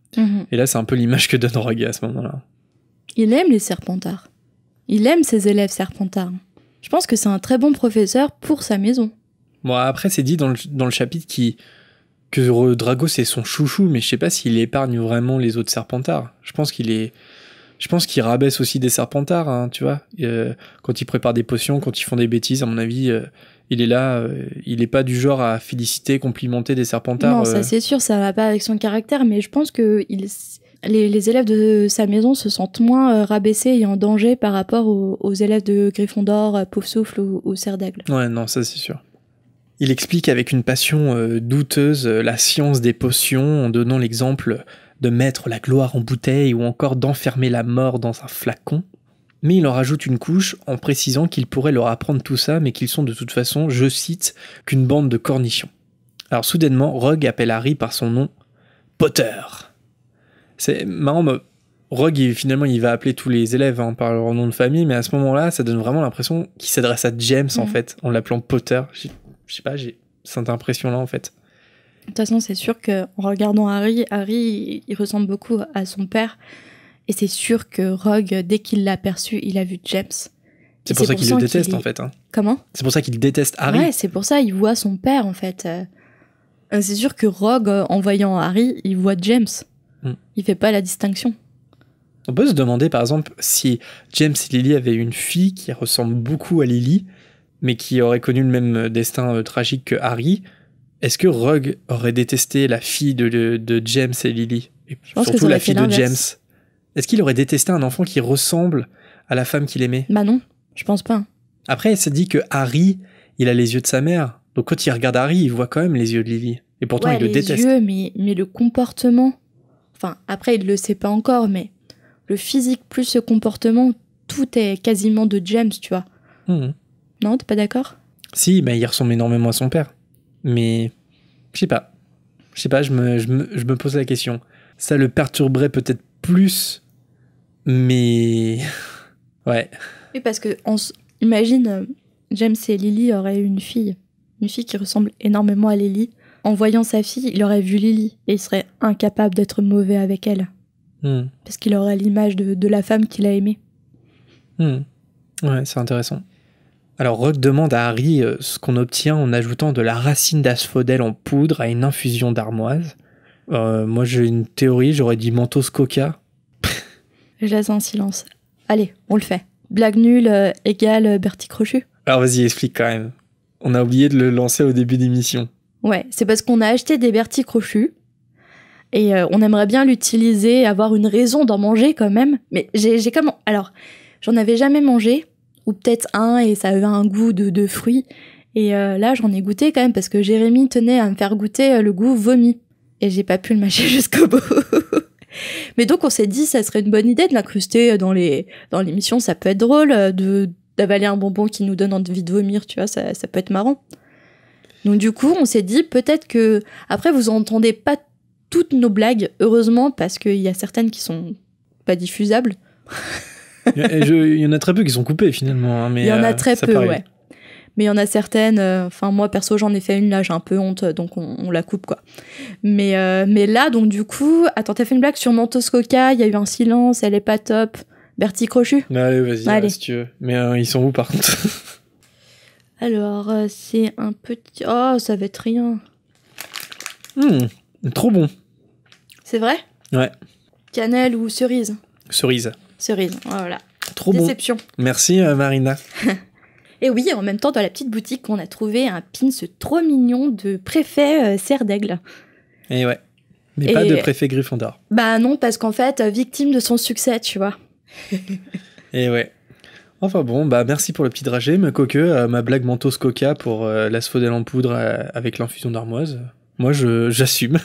Et là, c'est un peu l'image que donne Rogue à ce moment-là. Il aime les Serpentards. Il aime ses élèves Serpentards. Je pense que c'est un très bon professeur pour sa maison. Bon, après, c'est dit dans le chapitre que Drago, c'est son chouchou, mais je sais pas s'il épargne vraiment les autres Serpentards. Je pense qu'il rabaisse aussi des Serpentards, hein, tu vois. Quand ils préparent des potions, quand ils font des bêtises, à mon avis, il est là, il est pas du genre à féliciter, complimenter des Serpentards. Non, ça c'est sûr, ça va pas avec son caractère, mais je pense que les élèves de sa maison se sentent moins rabaissés et en danger par rapport aux élèves de Gryffondor, Poufsouffle ou Serre d'Aigle. Ouais, non, ça c'est sûr. Il explique avec une passion douteuse la science des potions en donnant l'exemple de mettre la gloire en bouteille ou encore d'enfermer la mort dans un flacon. Mais il en rajoute une couche en précisant qu'il pourrait leur apprendre tout ça, mais qu'ils sont de toute façon, je cite, qu'une bande de cornichons. Alors soudainement, Rogue appelle Harry par son nom, Potter. C'est marrant, Rogue, finalement, il va appeler tous les élèves par leur nom de famille, mais à ce moment-là, ça donne vraiment l'impression qu'il s'adresse à James, en fait, en l'appelant Potter. Je sais pas, j'ai cette impression-là, en fait. De toute façon, c'est sûr qu'en regardant Harry, il ressemble beaucoup à son père. Et c'est sûr que Rogue, dès qu'il l'a aperçu, il a vu James. C'est pour ça qu'il le déteste, en fait. Hein. Comment ? C'est pour ça qu'il déteste Harry. Ouais, c'est pour ça il voit son père, en fait. C'est sûr que Rogue, en voyant Harry, il voit James. Il fait pas la distinction. On peut se demander, par exemple, si James et Lily avaient une fille qui ressemble beaucoup à Lily, mais qui aurait connu le même destin tragique que Harry, est-ce que Rogue aurait détesté la fille de James et Lily ? Et surtout la fille de James. Est-ce qu'il aurait détesté un enfant qui ressemble à la femme qu'il aimait ? Bah non, je pense pas. Après, il s'est dit que Harry, il a les yeux de sa mère. Donc quand il regarde Harry, il voit quand même les yeux de Lily. Et pourtant, il le déteste. Les yeux, mais le comportement... Enfin, après, il le sait pas encore, mais le physique plus ce comportement, tout est quasiment de James, tu vois. Non, t'es pas d'accord ? Si, il ressemble énormément à son père. Mais, je sais pas, je me pose la question. Ça le perturberait peut-être plus, mais... ouais. Oui, parce que, imagine, James et Lily auraient eu une fille qui ressemble énormément à Lily. En voyant sa fille, il aurait vu Lily et il serait incapable d'être mauvais avec elle. Parce qu'il aurait l'image de la femme qu'il a aimée. Ouais, c'est intéressant. Alors Rogue demande à Harry ce qu'on obtient en ajoutant de la racine d'asphodèle en poudre à une infusion d'armoise. Moi j'ai une théorie, j'aurais dit Mentos Coca. Je laisse un silence. Allez, on le fait. Blague nulle égale Bertie Crochu. Alors vas-y, explique quand même. On a oublié de le lancer au début d'émission. Ouais, c'est parce qu'on a acheté des Bertie Crochu et on aimerait bien l'utiliser, avoir une raison d'en manger quand même. Mais j'ai comme... Alors, j'en avais jamais mangé, ou peut-être un, et ça avait un goût de fruits. Et là, j'en ai goûté quand même, parce que Jérémy tenait à me faire goûter le goût vomi. Et j'ai pas pu le mâcher jusqu'au bout. Mais donc, on s'est dit, ça serait une bonne idée de l'incruster dans l'émission. Ça peut être drôle d'avaler un bonbon qui nous donne envie de vomir, tu vois, ça peut être marrant. Donc du coup, on s'est dit, peut-être que... Après, vous entendez pas toutes nos blagues, heureusement, parce qu'il y a certaines qui sont pas diffusables. Il y en a très peu qui sont coupées finalement. Hein, mais il y en a très peu, pareil. ouais. Mais il y en a certaines, moi perso j'en ai fait une là, j'ai un peu honte, donc on la coupe quoi. Mais là, donc du coup, attends, t'as fait une blague sur Mentos Coca, il y a eu un silence, elle est pas top. Bertie Crochu. Allez, vas-y, si tu veux. Mais ils sont où par contre? Alors, c'est un petit... Oh, ça va être rien. Trop bon. C'est vrai ? Ouais. Cannelle ou cerise? Cerise. Cerise, voilà. Trop Déception. bon. Merci Marina. Et oui, en même temps, dans la petite boutique, on a trouvé un pins trop mignon de préfet Serre d'Aigle. Et ouais. Mais pas de préfet Gryffondor. Bah non, parce qu'en fait, victime de son succès, tu vois. Et ouais. Enfin bon, bah merci pour le petit dragé, ma coque, ma blague Mentos Coca pour l'asphodèle en poudre avec l'infusion d'armoise. Moi, j'assume.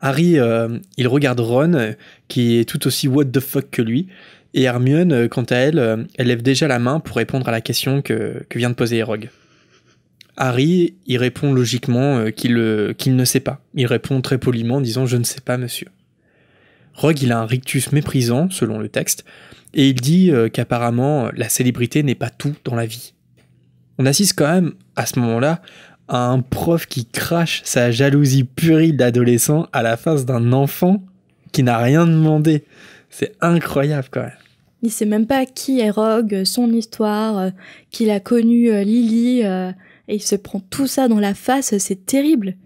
Harry, il regarde Ron, qui est tout aussi what the fuck que lui, et Hermione, quant à elle, elle lève déjà la main pour répondre à la question que vient de poser Rogue. Harry, il répond logiquement qu'il ne sait pas. Il répond très poliment en disant « Je ne sais pas, monsieur ». Rogue, il a un rictus méprisant, selon le texte, et il dit qu'apparemment, la célébrité n'est pas tout dans la vie. On assiste quand même, à ce moment-là, à un prof qui crache sa jalousie puérile d'adolescent à la face d'un enfant qui n'a rien demandé. C'est incroyable quand même. Il sait même pas qui est Rogue, son histoire, qu'il a connu Lily, et il se prend tout ça dans la face, c'est terrible.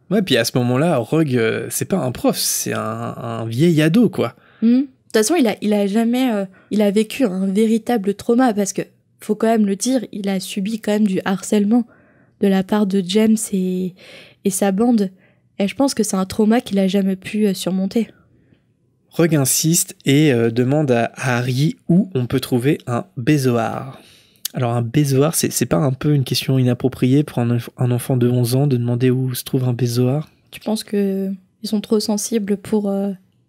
Ouais, puis à ce moment-là, Rogue, c'est pas un prof, c'est un vieil ado, quoi. De toute façon, il a jamais... il a vécu un véritable trauma, parce que, faut quand même le dire, il a subi quand même du harcèlement de la part de James et sa bande. Et je pense que c'est un trauma qu'il a jamais pu surmonter. Rogue insiste et demande à Harry où on peut trouver un bézoard. Alors un bézoard, c'est pas un peu une question inappropriée pour un enfant de 11 ans de demander où se trouve un bézoard? Tu penses que ils sont trop sensibles pour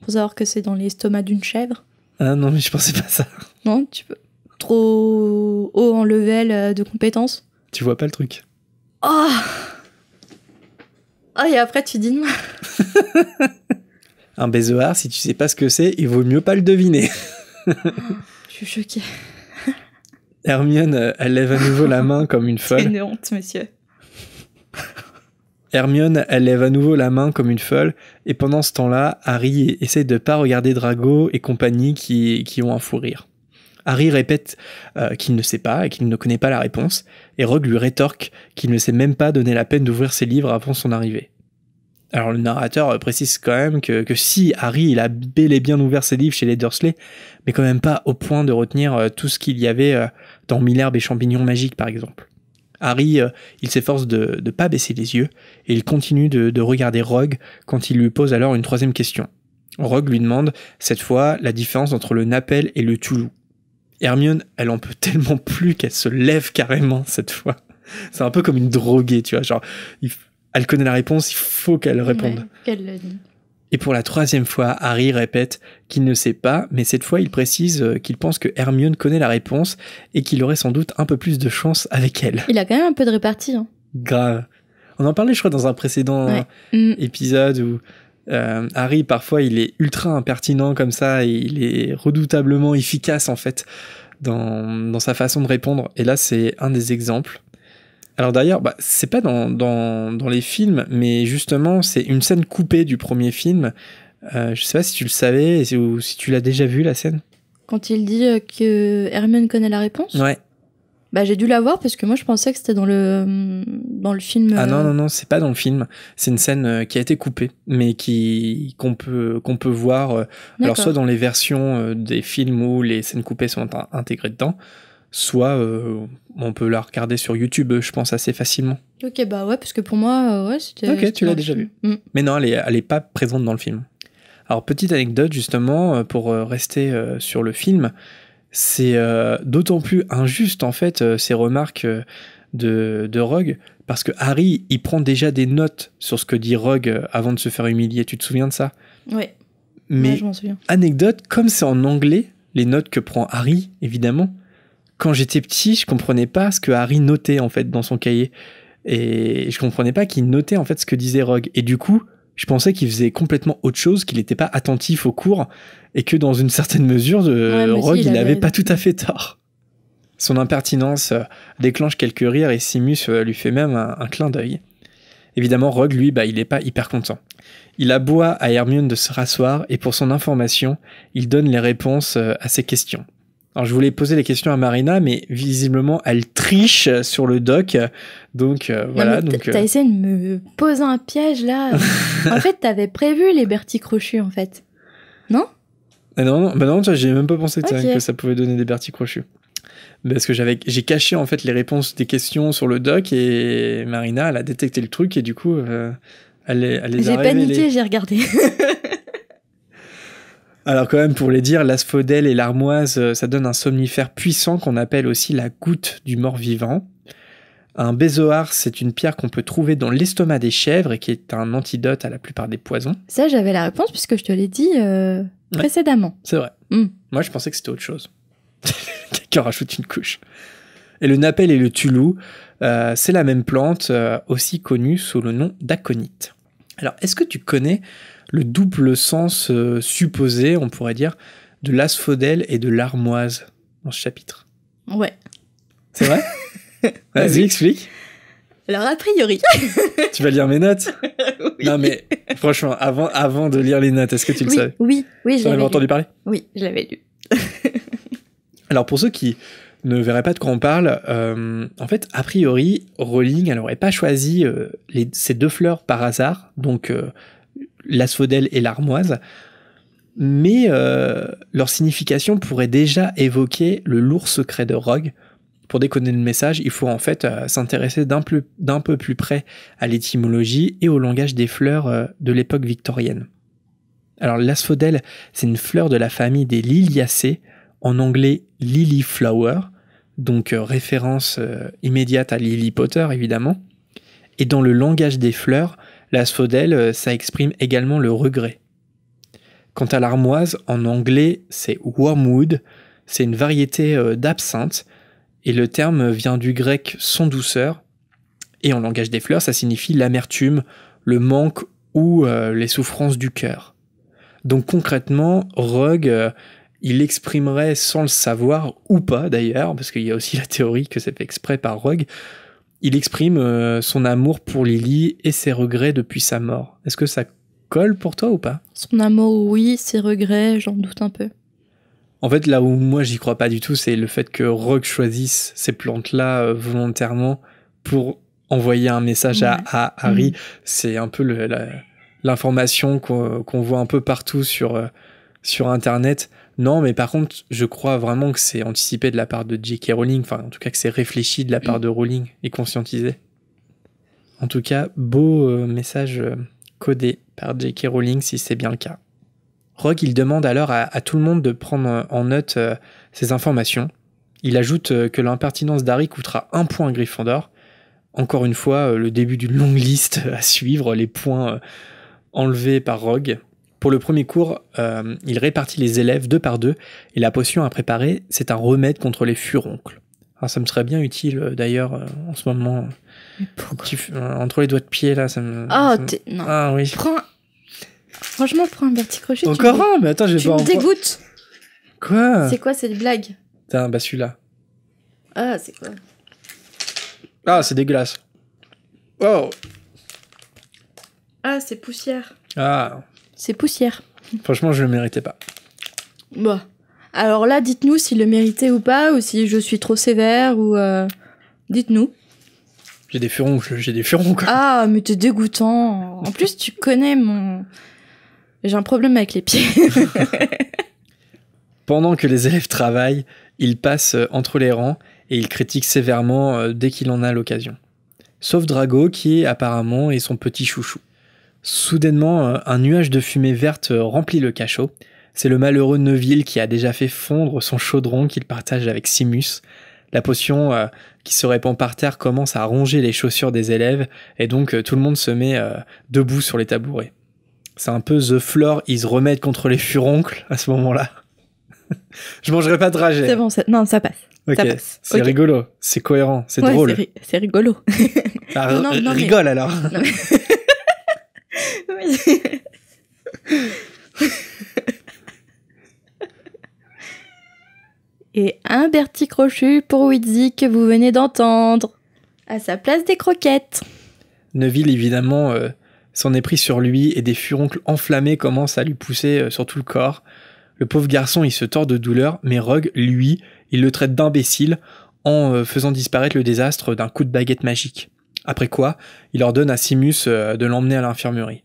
savoir que c'est dans l'estomac d'une chèvre? Ah non, mais je pensais pas ça. Non, tu peux. Trop haut en level de compétences? Tu vois pas le truc. Oh, et après tu dis non. Un bézoard, si tu sais pas ce que c'est, il vaut mieux pas le deviner. Je suis choquée. Hermione, elle lève à nouveau la main comme une folle. C'est une honte, monsieur. Hermione, elle lève à nouveau la main comme une folle, et pendant ce temps-là, Harry essaie de pas regarder Drago et compagnie qui ont un fou rire. Harry répète qu'il ne sait pas et qu'il ne connaît pas la réponse, et Rogue lui rétorque qu'il ne s'est même pas donné la peine d'ouvrir ses livres avant son arrivée. Alors le narrateur précise quand même que si Harry il a bel et bien ouvert ses livres chez les Dursley, mais quand même pas au point de retenir tout ce qu'il y avait dans Milherbe et Champignons magiques par exemple. Harry, il s'efforce de pas baisser les yeux, et il continue de regarder Rogue quand il lui pose alors une troisième question. Rogue lui demande, cette fois, la différence entre le Napel et le Toulou. Hermione, elle en peut tellement plus qu'elle se lève carrément cette fois. C'est un peu comme une droguée, tu vois, genre, elle connaît la réponse, il faut qu'elle réponde. Ouais, qu'elle le dit. Et pour la troisième fois, Harry répète qu'il ne sait pas, mais cette fois il précise qu'il pense que Hermione connaît la réponse et qu'il aurait sans doute un peu plus de chance avec elle. Il a quand même un peu de répartie. Hein. Grave. On en parlait, je crois, dans un précédent épisode où Harry, parfois, il est ultra impertinent comme ça et il est redoutablement efficace, en fait, dans sa façon de répondre. Et là, c'est un des exemples. Alors d'ailleurs, c'est pas dans les films, mais justement, c'est une scène coupée du premier film. Je sais pas si tu le savais ou si tu l'as déjà vu, la scène. Quand il dit que Hermione connaît la réponse? Ouais. J'ai dû la voir parce que moi je pensais que c'était dans le film. Ah non, c'est pas dans le film. C'est une scène qui a été coupée, mais qu'on peut voir. Alors soit dans les versions des films où les scènes coupées sont intégrées dedans, soit on peut la regarder sur YouTube, je pense, assez facilement. Ok, ouais, parce que pour moi, c'était... Ok, tu l'as déjà vu. Mais non, elle est pas présente dans le film. Alors, petite anecdote, justement, pour rester sur le film, c'est d'autant plus injuste, en fait, ces remarques de Rogue, parce que Harry, il prend déjà des notes sur ce que dit Rogue avant de se faire humilier. Tu te souviens de ça? Ouais. Mais je m'en souviens. Anecdote, comme c'est en anglais, les notes que prend Harry, évidemment, quand j'étais petit, je comprenais pas ce que Harry notait, en fait, dans son cahier. Et je comprenais pas qu'il notait, en fait, ce que disait Rogue. Et du coup, je pensais qu'il faisait complètement autre chose, qu'il n'était pas attentif au cours, et que dans une certaine mesure, Rogue, il avait pas tout à fait tort. Son impertinence déclenche quelques rires, et Simus lui fait même un clin d'œil. Évidemment, Rogue, lui, il est pas hyper content. Il aboie à Hermione de se rasseoir, et pour son information, il donne les réponses à ses questions. Alors, je voulais poser les questions à Marina, mais visiblement, elle triche sur le doc. Donc, voilà. Non, mais Donc, t'as essayé de me poser un piège, là. En fait, t'avais prévu les Bertie crochus, en fait. Non? Ah non, bah non, tu vois, j'ai même pas pensé Ok. que ça pouvait donner des Bertie crochus. Parce que j'ai caché en fait les réponses des questions sur le doc et Marina, elle a détecté le truc et du coup, elle les a J'ai révélés. paniqué, j'ai regardé. Alors quand même, pour les dire, l'asphodèle et l'armoise, ça donne un somnifère puissant qu'on appelle aussi la goutte du mort-vivant. Un bézoard, c'est une pierre qu'on peut trouver dans l'estomac des chèvres et qui est un antidote à la plupart des poisons. Ça, j'avais la réponse puisque je te l'ai dit précédemment. C'est vrai. Mm. Moi, je pensais que c'était autre chose. Quelqu'un rajoute une couche. Et le napel et le tulou, c'est la même plante, aussi connue sous le nom d'aconite. Alors, est-ce que tu connais le double sens supposé, on pourrait dire, de l'asphodèle et de l'armoise dans ce chapitre? Ouais. C'est vrai? Vas-y, Oui. explique. Alors, a priori. Tu vas lire mes notes? Oui. Non, mais franchement, avant de lire les notes, est-ce que tu le savais? Oui, je Tu en avais l'avais entendu lu. parler? Oui, je l'avais lu. Alors pour ceux qui ne verraient pas de quoi on parle, en fait, a priori, Rowling, elle n'aurait pas choisi ces deux fleurs par hasard, donc l'asphodèle et l'armoise, mais leur signification pourrait déjà évoquer le lourd secret de Rogue. Pour décoder le message, il faut en fait s'intéresser d'un peu plus près à l'étymologie et au langage des fleurs de l'époque victorienne. Alors l'asphodèle, c'est une fleur de la famille des liliacées, en anglais Lily Flower, donc référence immédiate à Lily Potter évidemment. Et dans le langage des fleurs, l'asphodèle, ça exprime également le regret. Quant à l'armoise, en anglais c'est wormwood, c'est une variété d'absinthe, et le terme vient du grec sans douceur, et en langage des fleurs, ça signifie l'amertume, le manque ou les souffrances du cœur. Donc concrètement, Rogue, il exprimerait sans le savoir, ou pas d'ailleurs, parce qu'il y a aussi la théorie que c'est fait exprès par Rogue, il exprime son amour pour Lily et ses regrets depuis sa mort. Est-ce que ça colle pour toi ou pas? Son amour, oui, ses regrets, j'en doute un peu. En fait, là où moi j'y crois pas du tout, c'est le fait que Rogue choisisse ces plantes-là volontairement pour envoyer un message Ouais. à Harry. C'est un peu l'information qu'on voit un peu partout sur Internet. Non, mais par contre, je crois vraiment que c'est anticipé de la part de J.K. Rowling, enfin en tout cas que c'est réfléchi de la part de Rowling et conscientisé. En tout cas, beau message codé par J.K. Rowling si c'est bien le cas. Rogue, il demande alors à tout le monde de prendre en note ces informations. Il ajoute que l'impertinence d'Harry coûtera 1 point à Gryffondor. Encore une fois, le début d'une longue liste à suivre, les points enlevés par Rogue. Pour le premier cours, il répartit les élèves 2 par 2, et la potion à préparer, c'est un remède contre les furoncles. Alors, ça me serait bien utile, d'ailleurs, en ce moment. Mais pourquoi? Entre les doigts de pied, là, ça me... Non. Ah oui. Franchement, prends un Bertie crochet. Encore un? Mais attends, je vais Tu pas me en dégoûtes. Quoi? C'est quoi cette blague? Putain, bah celui-là. Ah, c'est quoi? Ah, c'est dégueulasse. Oh. Ah, c'est poussière. Ah, C'est poussière. franchement, je le méritais pas. Bah. Alors là, dites-nous s'il le méritait ou pas, ou si je suis trop sévère, ou... Dites-nous. J'ai des furons, quoi. Ah, mais t'es dégoûtant. En plus, tu connais mon... J'ai un problème avec les pieds. Pendant que les élèves travaillent, il passe entre les rangs et il critique sévèrement dès qu'il en a l'occasion. Sauf Drago qui apparemment est son petit chouchou. Soudainement, un nuage de fumée verte remplit le cachot. C'est le malheureux Neville qui a déjà fait fondre son chaudron qu'il partage avec Simus. La potion qui se répand par terre commence à ronger les chaussures des élèves et donc tout le monde se met debout sur les tabourets. C'est un peu The Floor is remède contre les furoncles à ce moment-là. Je mangerai pas de dragée. C'est bon, non, ça passe. Ok, Ça passe. c'est Ok. rigolo, c'est cohérent, c'est Ouais, drôle. c'est rigolo. Ah, Non, mais- rigole alors. Non, mais- Et un Bertie Crochu pour Wheatsy que vous venez d'entendre. À sa place des croquettes. Neville, évidemment, s'en est pris sur lui et des furoncles enflammés commencent à lui pousser sur tout le corps. Le pauvre garçon, il se tord de douleur, mais Rogue, lui, il le traite d'imbécile en faisant disparaître le désastre d'un coup de baguette magique. Après quoi, il ordonne à Simus de l'emmener à l'infirmerie.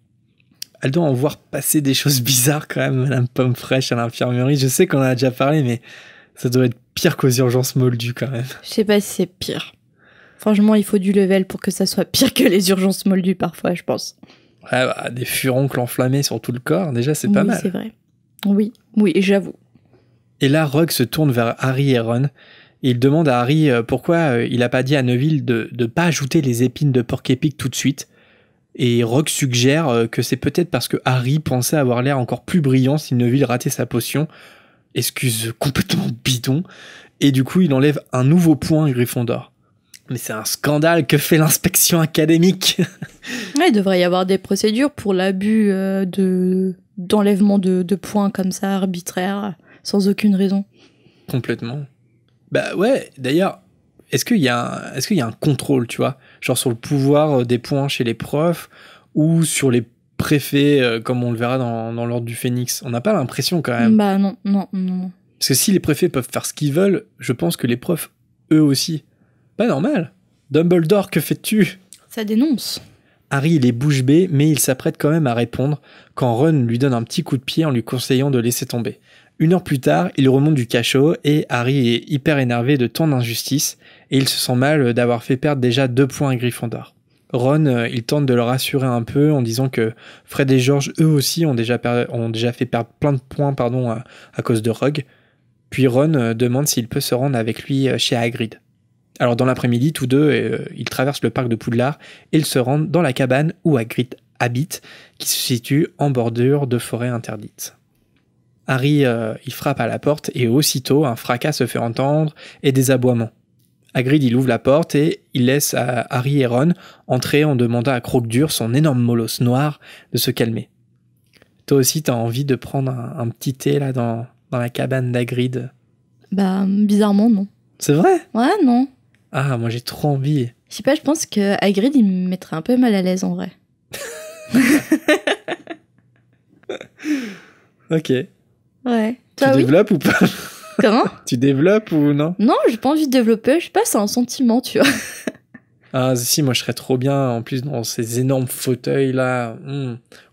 Elle doit en voir passer des choses bizarres quand même, Madame Pomme Fraîche à l'infirmerie. Je sais qu'on en a déjà parlé, mais ça doit être pire qu'aux urgences Moldues quand même. Je sais pas si c'est pire. Franchement, il faut du level pour que ça soit pire que les urgences Moldues parfois, je pense. Ouais, bah, des furoncles enflammés sur tout le corps, déjà c'est pas Oui, mal. c'est vrai. Oui, j'avoue. Et là, Rogue se tourne vers Harry et Ron. Et il demande à Harry pourquoi il a pas dit à Neville de pas ajouter les épines de porc-épic tout de suite. Et Rogue suggère que c'est peut-être parce que Harry pensait avoir l'air encore plus brillant si Neville ratait sa potion. Excuse complètement bidon. Et du coup, il enlève un nouveau point à Gryffondor. Mais c'est un scandale, que fait l'inspection académique? Ouais, il devrait y avoir des procédures pour l'abus d'enlèvement de points comme ça, arbitraire, sans aucune raison. Complètement. Bah ouais, d'ailleurs, est-ce qu'il y a un contrôle, tu vois, genre sur le pouvoir des points chez les profs ou sur les préfets, comme on le verra dans l'Ordre du Phénix? On n'a pas l'impression quand même. Bah non. Parce que si les préfets peuvent faire ce qu'ils veulent, je pense que les profs, eux aussi. Pas normal. Dumbledore, que fais-tu? Ça dénonce. Harry, il est bouche bée, mais il s'apprête quand même à répondre quand Ron lui donne un petit coup de pied en lui conseillant de laisser tomber. 1 heure plus tard, il remonte du cachot et Harry est hyper énervé de tant d'injustice et il se sent mal d'avoir fait perdre déjà 2 points à Gryffondor. Ron, il tente de le rassurer un peu en disant que Fred et George, eux aussi, ont déjà fait perdre plein de points à cause de Rogue. Puis Ron demande s'il peut se rendre avec lui chez Hagrid. Alors dans l'après-midi, tous deux, ils traversent le parc de Poudlard et ils se rendent dans la cabane où Hagrid habite, qui se situe en bordure de forêt interdite. Harry, il frappe à la porte et aussitôt un fracas se fait entendre et des aboiements. Hagrid, il ouvre la porte et il laisse Harry et Ron entrer en demandant à Croque-Dur, son énorme molosse noir, de se calmer. Toi aussi, t'as envie de prendre un petit thé là dans la cabane d'Hagrid? Bah bizarrement non. C'est vrai? Ouais, non. Ah, moi j'ai trop envie. Je sais pas, je pense que Hagrid il me mettrait un peu mal à l'aise en vrai. Ok. Ouais. Tu Toi oui. développes ou pas? Comment? Tu développes ou non? Non, j'ai pas envie de développer, je sais pas, c'est un sentiment, tu vois. Ah si, moi je serais trop bien en plus dans ces énormes fauteuils là,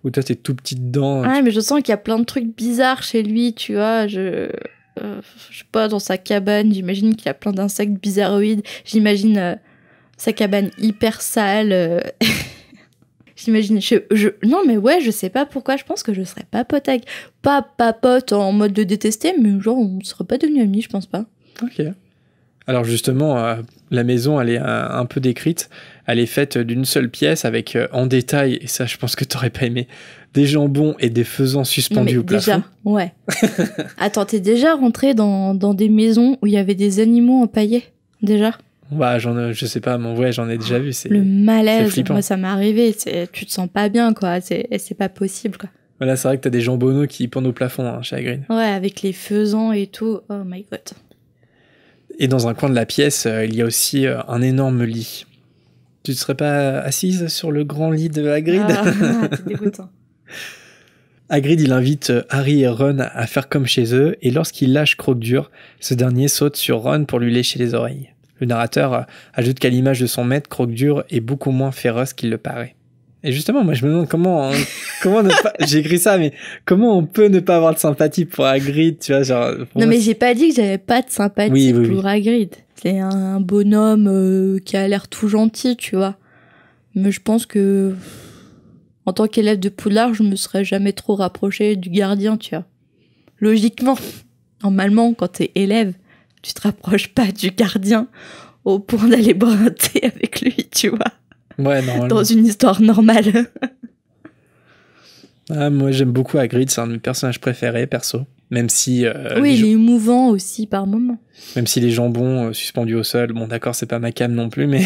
où toi t'es tout petit dedans. Ouais, mais je sens qu'il y a plein de trucs bizarres chez lui, tu vois. Je sais pas, dans sa cabane, j'imagine qu'il y a plein d'insectes bizarroïdes. J'imagine sa cabane hyper sale. J'imagine. Non, mais ouais, je sais pas pourquoi. Je pense que je serais pas pote avec. Pas pote en mode de détester, mais genre, on serait pas devenus amis, je pense pas. Ok. Alors justement, la maison, elle est un peu décrite. Elle est faite d'une seule pièce avec en détail, et ça je pense que t'aurais pas aimé, des jambons et des faisans suspendus au plafond. Déjà, ouais. Attends, t'es déjà rentré dans des maisons où il y avait des animaux empaillés? Déjà? Bah, je sais pas, mais ouais, j'en ai déjà vu. Le malaise, flippant. moi ça m'est arrivé, tu te sens pas bien, quoi. C'est pas possible, quoi. Voilà, c'est vrai que t'as des jambonneaux qui pendent au plafond chez Hagrid. Ouais, avec les faisans et tout. Oh my god. Et dans un coin de la pièce, il y a aussi un énorme lit. Tu ne serais pas assise sur le grand lit de Hagrid? T'es dégoûtant. Hagrid, il invite Harry et Ron à faire comme chez eux, et lorsqu'il lâche Croque-Dur, ce dernier saute sur Ron pour lui lécher les oreilles. Le narrateur ajoute qu'à l'image de son maître, Croque-Dur est beaucoup moins féroce qu'il le paraît. Et justement, moi je me demande comment ne pas... J'ai écrit ça, mais comment on peut ne pas avoir de sympathie pour Hagrid, tu vois, genre... Non, mais j'ai pas dit que j'avais pas de sympathie Oui. pour Hagrid. C'est un bonhomme qui a l'air tout gentil, tu vois. Mais je pense que, en tant qu'élève de Poudlard, je me serais jamais trop rapprochée du gardien, tu vois. Logiquement, normalement, quand t'es élève, tu te rapproches pas du gardien au point d'aller boire un thé avec lui, tu vois. Ouais, normalement. Dans une histoire normale. Ah, moi j'aime beaucoup Hagrid, c'est un de mes personnages préférés, perso. Même si... oui, il est émouvant aussi par moments. Même si les jambons suspendus au sol, bon d'accord, c'est pas ma came non plus, mais...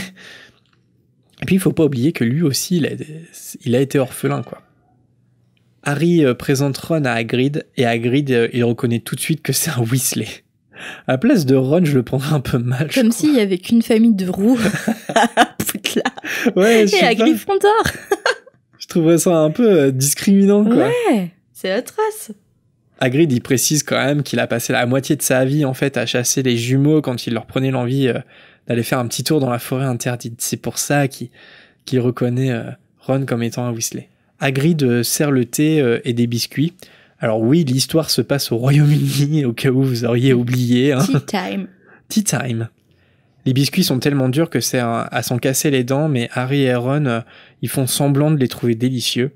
Et puis il faut pas oublier que lui aussi, il a été orphelin, quoi. Harry présente Ron à Hagrid, et Hagrid, il reconnaît tout de suite que c'est un Weasley. À la place de Ron, je le prendrais un peu mal. Comme s'il y avait qu'une famille de roux à Poudlard. Ouais, je et à Gryffondor. Je trouverais ça un peu discriminant, quoi. Ouais, c'est atroce. Hagrid, il précise quand même qu'il a passé la moitié de sa vie en fait à chasser les jumeaux quand il leur prenait l'envie d'aller faire un petit tour dans la forêt interdite. C'est pour ça qu'il reconnaît Ron comme étant un Weasley. Hagrid sert le thé et des biscuits. Alors oui, l'histoire se passe au Royaume-Uni, au cas où vous auriez oublié. Hein. Tea time. Tea time. Les biscuits sont tellement durs que c'est à s'en casser les dents, mais Harry et Ron, ils font semblant de les trouver délicieux.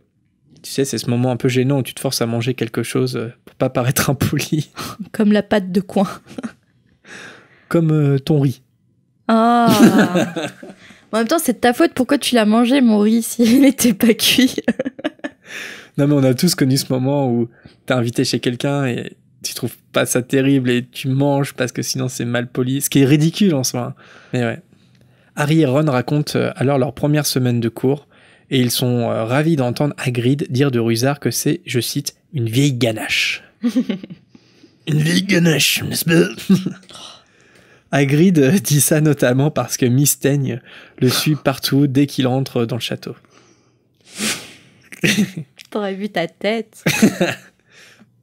Tu sais, c'est ce moment un peu gênant où tu te forces à manger quelque chose pour pas paraître impoli. Comme la pâte de coin. Comme ton riz. Ah. En même temps, c'est de ta faute. Pourquoi tu l'as mangé, mon riz, s'il n'était pas cuit? Non, mais on a tous connu ce moment où t'es invité chez quelqu'un et tu trouves pas ça terrible et tu manges parce que sinon c'est mal poli. Ce qui est ridicule en soi. Mais ouais. Harry et Ron racontent alors leur première semaine de cours et ils sont ravis d'entendre Hagrid dire de Rusard que c'est, je cite, une vieille ganache. Une vieille ganache, n'est-ce pas? Hagrid dit ça notamment parce que Miss Teigne le suit partout dès qu'il rentre dans le château. T'aurais vu ta tête.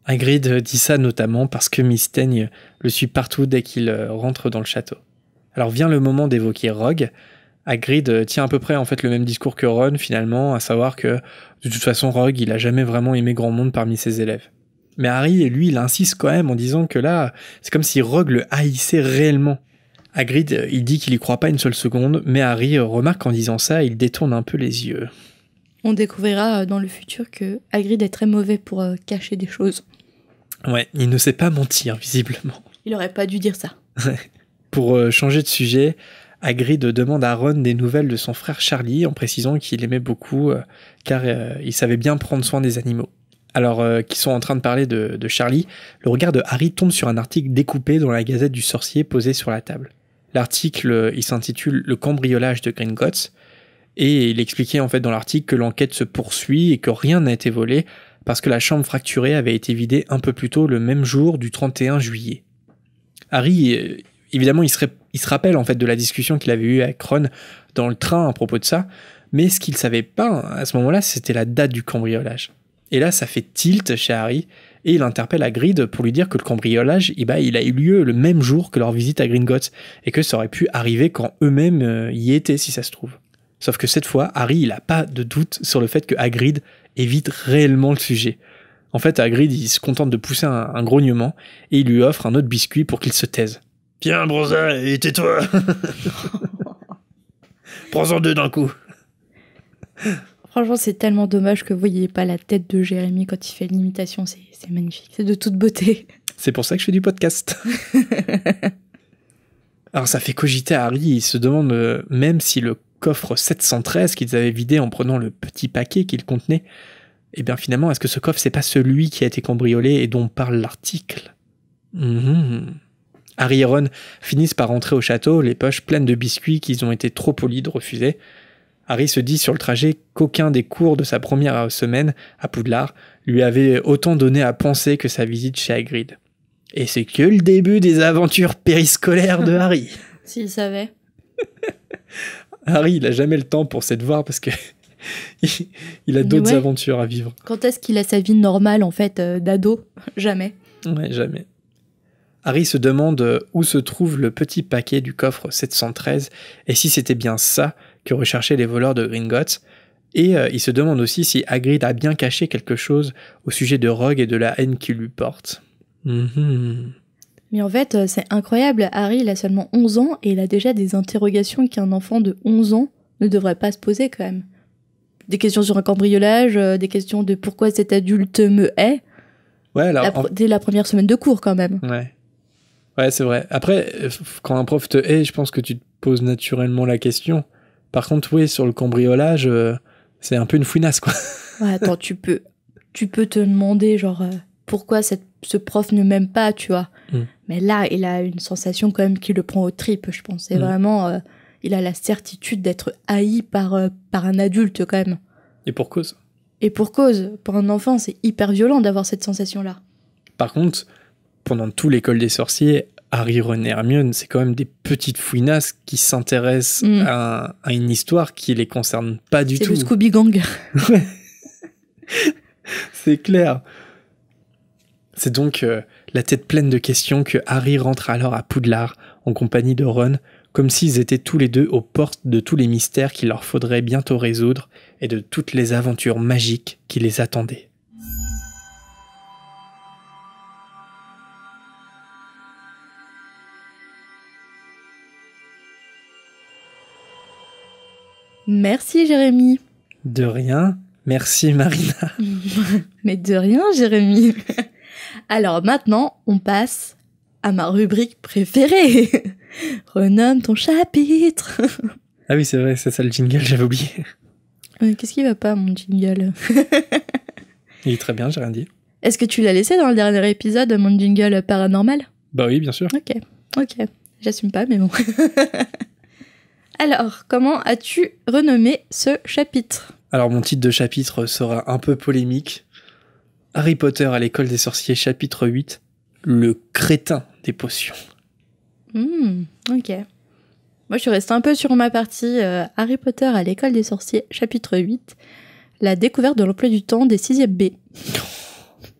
Hagrid dit ça notamment parce que Miss Teigne le suit partout dès qu'il rentre dans le château. Alors vient le moment d'évoquer Rogue. Hagrid tient à peu près en fait le même discours que Ron finalement, à savoir que de toute façon Rogue il a jamais vraiment aimé grand monde parmi ses élèves. Mais Harry, lui, il insiste quand même en disant que là, c'est comme si Rogue le haïssait réellement. Hagrid, il dit qu'il y croit pas une seule seconde, mais Harry remarque qu'en disant ça, il détourne un peu les yeux. On découvrira dans le futur que Hagrid est très mauvais pour cacher des choses. Ouais, il ne sait pas mentir, visiblement. Il aurait pas dû dire ça. Pour changer de sujet, Hagrid demande à Ron des nouvelles de son frère Charlie, en précisant qu'il aimait beaucoup, car il savait bien prendre soin des animaux. Alors qu'ils sont en train de parler de Charlie, le regard de Harry tombe sur un article découpé dans la Gazette du Sorcier posé sur la table. L'article, il s'intitule « Le cambriolage de Gringotts » et il expliquait en fait dans l'article que l'enquête se poursuit et que rien n'a été volé parce que la chambre fracturée avait été vidée un peu plus tôt le même jour du 31 juillet. Harry, évidemment, il se rappelle en fait de la discussion qu'il avait eue avec Ron dans le train à propos de ça, mais ce qu'il savait pas à ce moment-là, c'était la date du cambriolage. Et là, ça fait tilt chez Harry, et il interpelle Hagrid pour lui dire que le cambriolage, il a eu lieu le même jour que leur visite à Gringotts, et que ça aurait pu arriver quand eux-mêmes y étaient, si ça se trouve. Sauf que cette fois, Harry, il a pas de doute sur le fait que Hagrid évite réellement le sujet. En fait, Hagrid, il se contente de pousser un grognement, et il lui offre un autre biscuit pour qu'il se taise. « Tiens, Bronza, et tais-toi. Prends-en deux d'un coup. » Franchement, c'est tellement dommage que vous voyez pas la tête de Jérémy quand il fait l'imitation. C'est magnifique. C'est de toute beauté. C'est pour ça que je fais du podcast. Alors ça fait cogiter à Harry. Il se demande même si le coffre 713 qu'ils avaient vidé en prenant le petit paquet qu'il contenait, eh bien finalement, est-ce que ce coffre, c'est pas celui qui a été cambriolé et dont parle l'article? Harry et Ron finissent par rentrer au château, les poches pleines de biscuits qu'ils ont été trop polis de refuser. Harry se dit sur le trajet qu'aucun des cours de sa première semaine à Poudlard lui avait autant donné à penser que sa visite chez Hagrid. Et c'est que le début des aventures périscolaires de Harry. S'il savait. Harry, il a jamais le temps pour ses devoirs parce que il a d'autres aventures à vivre. Quand est-ce qu'il a sa vie normale, en fait, d'ado? Jamais. Ouais, jamais. Harry se demande où se trouve le petit paquet du coffre 713 et si c'était bien ça que recherchaient les voleurs de Gringotts. Et il se demande aussi si Hagrid a bien caché quelque chose au sujet de Rogue et de la haine qu'il lui porte. Mais en fait, c'est incroyable. Harry, il a seulement 11 ans et il a déjà des interrogations qu'un enfant de 11 ans ne devrait pas se poser quand même. Des questions sur un cambriolage, des questions de pourquoi cet adulte me hait. Ouais, alors, dès la première semaine de cours quand même. Ouais, c'est vrai. Après, quand un prof te hait, je pense que tu te poses naturellement la question. Par contre, oui, sur le cambriolage, c'est un peu une fouinasse, quoi. Ouais, attends, tu peux te demander, genre, pourquoi ce prof ne m'aime pas, tu vois. Mais là, il a une sensation quand même qui le prend aux tripes, je pense. C'est vraiment, il a la certitude d'être haï par un adulte, quand même. Et pour cause. Et pour cause. Pour un enfant, c'est hyper violent d'avoir cette sensation-là. Par contre, pendant tout l'école des sorciers, Harry, Ron et Hermione, c'est quand même des petites fouinasses qui s'intéressent à une histoire qui les concerne pas du tout. C'est le Scooby Gang. Ouais. C'est clair. C'est donc la tête pleine de questions que Harry rentre alors à Poudlard en compagnie de Ron, comme s'ils étaient tous les deux aux portes de tous les mystères qu'il leur faudrait bientôt résoudre et de toutes les aventures magiques qui les attendaient. Merci Jérémy. De rien, merci Marina. Mais de rien Jérémy. Alors maintenant, on passe à ma rubrique préférée. Renomme ton chapitre. Ah oui, c'est vrai, c'est ça le jingle, j'avais oublié. Qu'est-ce qui va pas, mon jingle? Il est très bien, j'ai rien dit. Est-ce que tu l'as laissé dans le dernier épisode, mon jingle paranormal? Bah oui, bien sûr. Ok. J'assume pas, mais bon. Alors, comment as-tu renommé ce chapitre? Alors, mon titre de chapitre sera un peu polémique. Harry Potter à l'école des sorciers, chapitre 8. Le crétin des potions. Ok. Moi, je suis restée un peu sur ma partie Harry Potter à l'école des sorciers, chapitre 8. La découverte de l'emploi du temps des 6e B.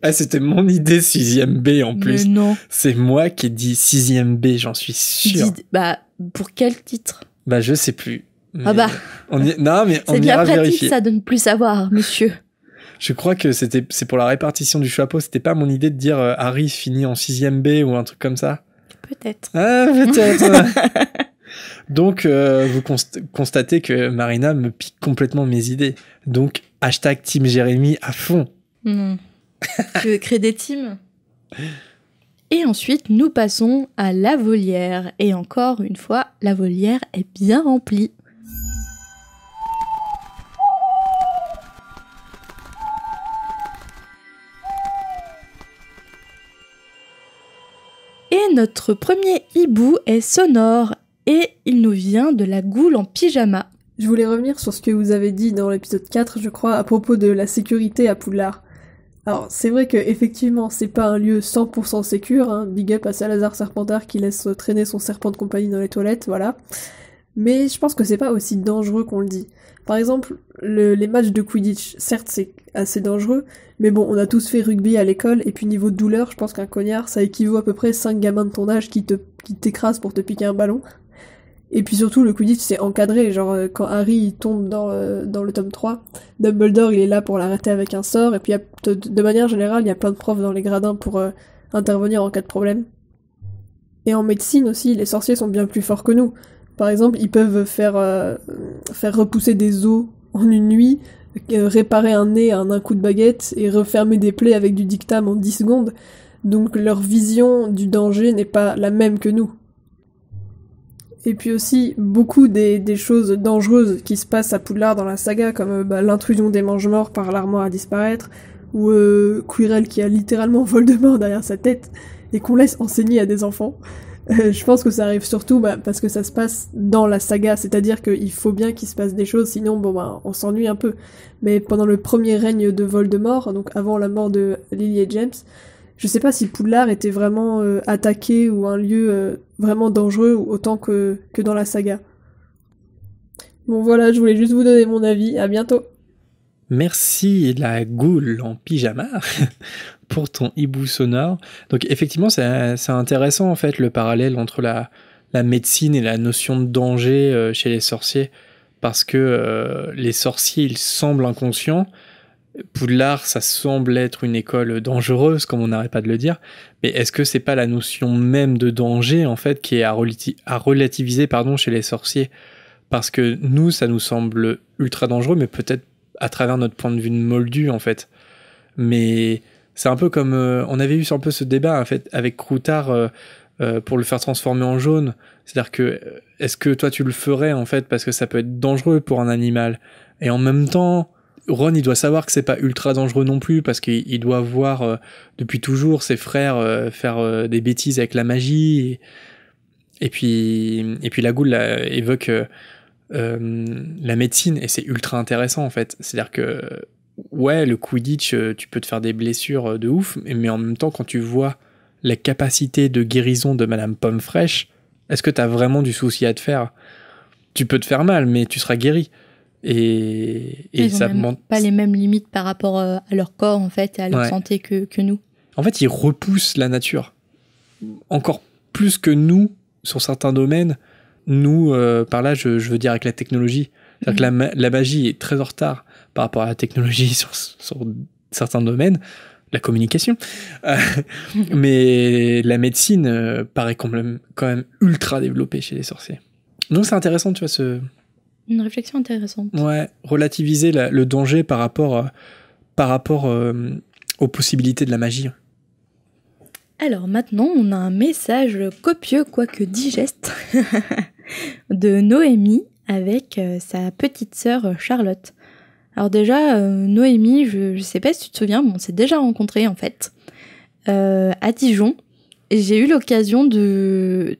Ah, c'était mon idée 6e B en plus. Mais non. C'est moi qui ai dit 6e B, j'en suis sûr. Bah, pour quel titre? Bah, je sais plus. Ah bah. Non, mais on c'est bien ira pratique, vérifier. ça, de ne plus savoir, monsieur. Je crois que c'est pour la répartition du chapeau. C'était pas mon idée de dire Harry finit en 6e B ou un truc comme ça. Peut-être. Ah, peut-être. Donc, vous constatez que Marina me pique complètement mes idées. Donc, hashtag Team Jérémy à fond. Tu veux créer des teams? Et ensuite, nous passons à la volière. Et encore une fois, la volière est bien remplie. Et notre premier hibou est sonore. Et il nous vient de la goule en pyjama. Je voulais revenir sur ce que vous avez dit dans l'épisode 4, je crois, à propos de la sécurité à Poudlard. Alors, c'est vrai que effectivement, c'est pas un lieu 100% sécure, hein. Big up à Salazar Serpentard qui laisse traîner son serpent de compagnie dans les toilettes, voilà. Mais je pense que c'est pas aussi dangereux qu'on le dit. Par exemple, les matchs de Quidditch, certes c'est assez dangereux, mais bon, on a tous fait rugby à l'école, et puis niveau douleur, je pense qu'un cognard, ça équivaut à peu près 5 gamins de ton âge qui t'écrasent pour te piquer un ballon. Et puis surtout, le Quidditch c'est encadré, genre quand Harry il tombe dans le tome 3, Dumbledore il est là pour l'arrêter avec un sort, et puis de manière générale, il y a plein de profs dans les gradins pour intervenir en cas de problème. Et en médecine aussi, les sorciers sont bien plus forts que nous. Par exemple, ils peuvent faire repousser des os en une nuit, réparer un nez en un coup de baguette, et refermer des plaies avec du dictame en 10 secondes. Donc leur vision du danger n'est pas la même que nous. Et puis aussi, beaucoup des choses dangereuses qui se passent à Poudlard dans la saga, comme l'intrusion des Mange-Morts par l'armoire à disparaître, ou Quirrell qui a littéralement Voldemort derrière sa tête, et qu'on laisse enseigner à des enfants. Je pense que ça arrive surtout parce que ça se passe dans la saga, c'est-à-dire qu'il faut bien qu'il se passe des choses, sinon on s'ennuie un peu. Mais pendant le premier règne de Voldemort, donc avant la mort de Lily et James, je sais pas si Poudlard était vraiment attaqué ou un lieu vraiment dangereux autant que dans la saga. Bon voilà, je voulais juste vous donner mon avis, à bientôt. Merci la goule en pyjama pour ton hibou sonore. Donc effectivement, c'est intéressant en fait le parallèle entre la médecine et la notion de danger chez les sorciers, parce que les sorciers, ils semblent inconscients. Poudlard, ça semble être une école dangereuse, comme on n'arrête pas de le dire, mais est-ce que c'est pas la notion même de danger, en fait, qui est à relativiser chez les sorciers? Parce que nous, ça nous semble ultra dangereux, mais peut-être à travers notre point de vue de moldu, en fait. Mais c'est un peu comme... on avait eu un peu ce débat, en fait, avec Croutard, pour le faire transformer en jaune. C'est-à-dire que, est-ce que toi, tu le ferais, en fait, parce que ça peut être dangereux pour un animal? Et en même temps... Ron, il doit savoir que c'est pas ultra dangereux non plus, parce qu'il doit voir depuis toujours ses frères faire des bêtises avec la magie. Et puis la goule évoque la médecine, et c'est ultra intéressant en fait. C'est-à-dire que, ouais, le Quidditch, tu peux te faire des blessures de ouf, mais en même temps, quand tu vois la capacité de guérison de Madame Pomme Fraîche, est-ce que t'as vraiment du souci à te faire? Tu peux te faire mal, mais tu seras guéri. Et ils ça n'ont pas les mêmes limites par rapport à leur corps en fait et à leur santé que nous. En fait, il repousse la nature. Encore plus que nous, sur certains domaines. Nous, par là, je veux dire avec la technologie. C'est-à-dire que la magie est très en retard par rapport à la technologie sur certains domaines. La communication. Mais la médecine paraît quand même ultra développée chez les sorciers. Donc c'est intéressant, tu vois, Une réflexion intéressante. Ouais, relativiser le danger par rapport aux possibilités de la magie. Alors maintenant, on a un message copieux, quoique digeste, de Noémie avec sa petite sœur Charlotte. Alors déjà, Noémie, je sais pas si tu te souviens, mais on s'est déjà rencontrés en fait, à Dijon. Et j'ai eu l'occasion de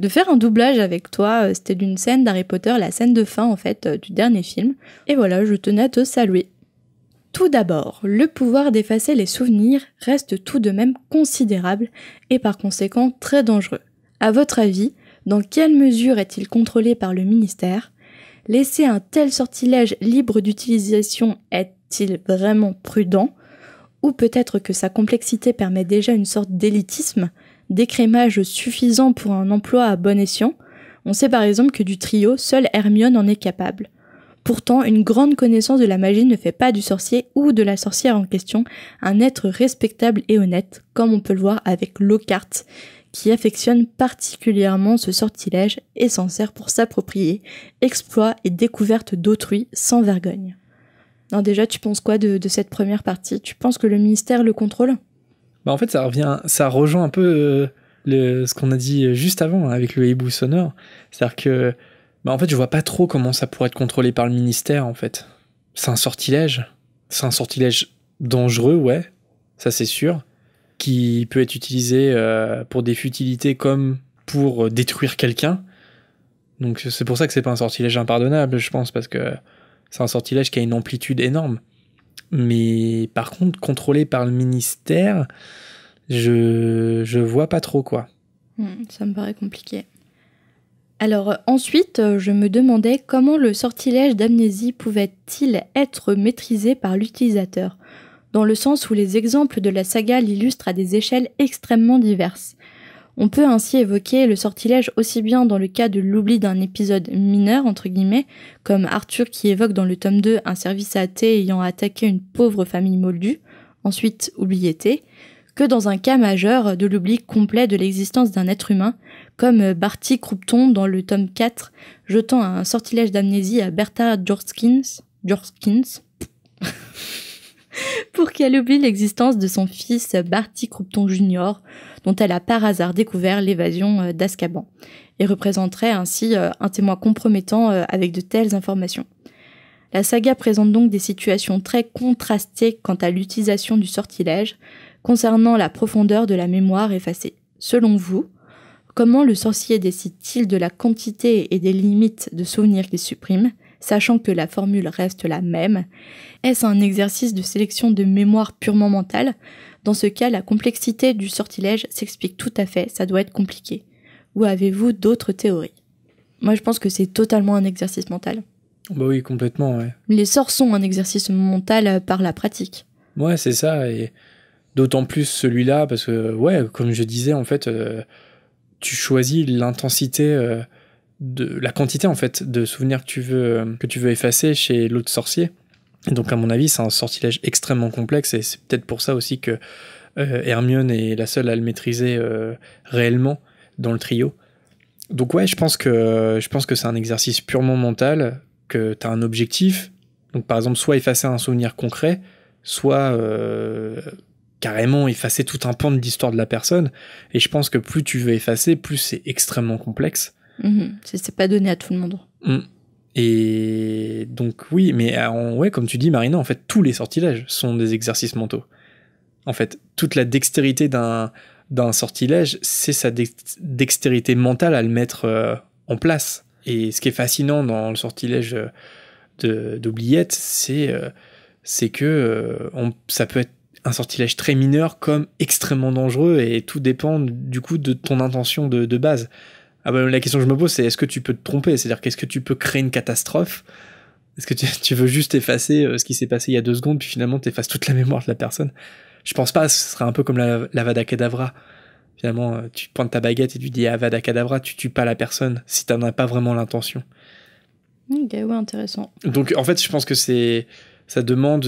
faire un doublage avec toi. C'était d'une scène d'Harry Potter, la scène de fin en fait, du dernier film. Et voilà, je tenais à te saluer. Tout d'abord, le pouvoir d'effacer les souvenirs reste tout de même considérable et par conséquent très dangereux. À votre avis, dans quelle mesure est-il contrôlé par le ministère ? Laisser un tel sortilège libre d'utilisation est-il vraiment prudent ? Ou peut-être que sa complexité permet déjà une sorte d'élitisme, d'écrémage suffisant pour un emploi à bon escient ? On sait par exemple que du trio, seule Hermione en est capable. Pourtant, une grande connaissance de la magie ne fait pas du sorcier ou de la sorcière en question un être respectable et honnête, comme on peut le voir avec Lockhart, qui affectionne particulièrement ce sortilège et s'en sert pour s'approprier exploits et découvertes d'autrui sans vergogne. Alors déjà, tu penses quoi de cette première partie ? Tu penses que le ministère le contrôle ? Bah en fait, ça rejoint un peu ce qu'on a dit juste avant avec le hibou sonore. C'est-à-dire que en fait, je vois pas trop comment ça pourrait être contrôlé par le ministère, en fait. C'est un sortilège. C'est un sortilège dangereux, ouais. Ça, c'est sûr. Qui peut être utilisé pour des futilités comme pour détruire quelqu'un. Donc, c'est pour ça que c'est pas un sortilège impardonnable, je pense, parce que c'est un sortilège qui a une amplitude énorme. Mais par contre, contrôlé par le ministère, je vois pas trop, quoi. Ça me paraît compliqué. Alors ensuite, je me demandais comment le sortilège d'amnésie pouvait-il être maîtrisé par l'utilisateur, dans le sens où les exemples de la saga l'illustrent à des échelles extrêmement diverses. On peut ainsi évoquer le sortilège aussi bien dans le cas de l'oubli d'un épisode mineur, entre guillemets, comme Arthur qui évoque dans le tome 2 un service à thé ayant attaqué une pauvre famille moldue, ensuite oublié thé, que dans un cas majeur de l'oubli complet de l'existence d'un être humain, comme Barty Croupton dans le tome 4, jetant un sortilège d'amnésie à Bertha Jorskins, pour qu'elle oublie l'existence de son fils Barty Croupton Jr., dont elle a par hasard découvert l'évasion d'Azkaban, et représenterait ainsi un témoin compromettant avec de telles informations. La saga présente donc des situations très contrastées quant à l'utilisation du sortilège, concernant la profondeur de la mémoire effacée. Selon vous, comment le sorcier décide-t-il de la quantité et des limites de souvenirs qu'il supprime, sachant que la formule reste la même ? Est-ce un exercice de sélection de mémoire purement mentale ? Dans ce cas, la complexité du sortilège s'explique tout à fait, ça doit être compliqué. Ou avez-vous d'autres théories ? Moi, je pense que c'est totalement un exercice mental. Bah oui, complètement, ouais. Les sorts sont un exercice mental par la pratique. Ouais, c'est ça, et d'autant plus celui-là, parce que, ouais, comme je disais, en fait, tu choisis l'intensité, la quantité, en fait, de souvenirs que tu veux effacer chez l'autre sorcier. Et donc, à mon avis, c'est un sortilège extrêmement complexe, et c'est peut-être pour ça aussi que Hermione est la seule à le maîtriser réellement dans le trio. Donc ouais, je pense que c'est un exercice purement mental, que tu as un objectif, donc par exemple, soit effacer un souvenir concret, soit carrément effacer tout un pan de l'histoire de la personne, et je pense que plus tu veux effacer, plus c'est extrêmement complexe. C'est pas donné à tout le monde. Et donc oui, mais ouais, comme tu dis Marina, en fait tous les sortilèges sont des exercices mentaux. En fait, toute la dextérité d'un sortilège, c'est sa dextérité mentale à le mettre en place. Et ce qui est fascinant dans le sortilège d'Oubliette, c'est que ça peut être un sortilège très mineur comme extrêmement dangereux, et tout dépend du coup de ton intention de base. Ah bah, la question que je me pose, c'est est-ce que tu peux te tromper ? C'est-à-dire qu'est-ce que tu peux créer une catastrophe ? Est-ce que tu veux juste effacer ce qui s'est passé il y a 2 secondes, puis finalement tu effaces toute la mémoire de la personne ? Je pense pas, ce serait un peu comme l'Avada Kedavra. Finalement, tu pointes ta baguette et tu dis Avada Kedavra, tu tues pas la personne si t'en as pas vraiment l'intention. Ok, ouais, intéressant. Donc en fait, je pense que ça demande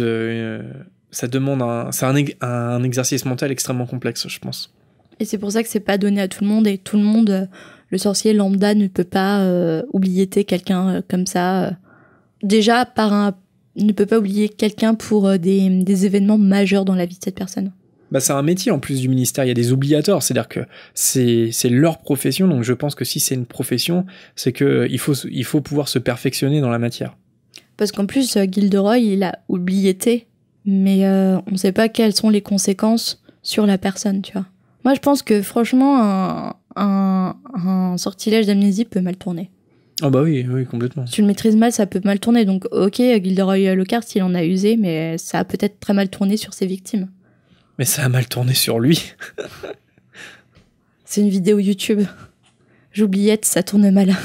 un exercice mental extrêmement complexe, je pense. Et c'est pour ça que c'est pas donné à tout le monde, et tout le monde, le sorcier lambda ne peut pas oublier quelqu'un comme ça. Déjà, ne peut pas oublier quelqu'un pour des événements majeurs dans la vie de cette personne. Bah, c'est un métier en plus du ministère, il y a des oubliateurs, c'est-à-dire que c'est leur profession, donc je pense que si c'est une profession, c'est que il faut pouvoir se perfectionner dans la matière. Parce qu'en plus, Gilderoy, il a oublié mais on ne sait pas quelles sont les conséquences sur la personne, tu vois. Moi, je pense que franchement, un sortilège d'amnésie peut mal tourner. Ah bah oui, complètement. Si tu le maîtrises mal, ça peut mal tourner. Donc, ok, Gilderoy Lockhart, il en a usé, mais ça a peut-être très mal tourné sur ses victimes. Mais ça a mal tourné sur lui. C'est une vidéo YouTube. J'oubliais, ça tourne mal.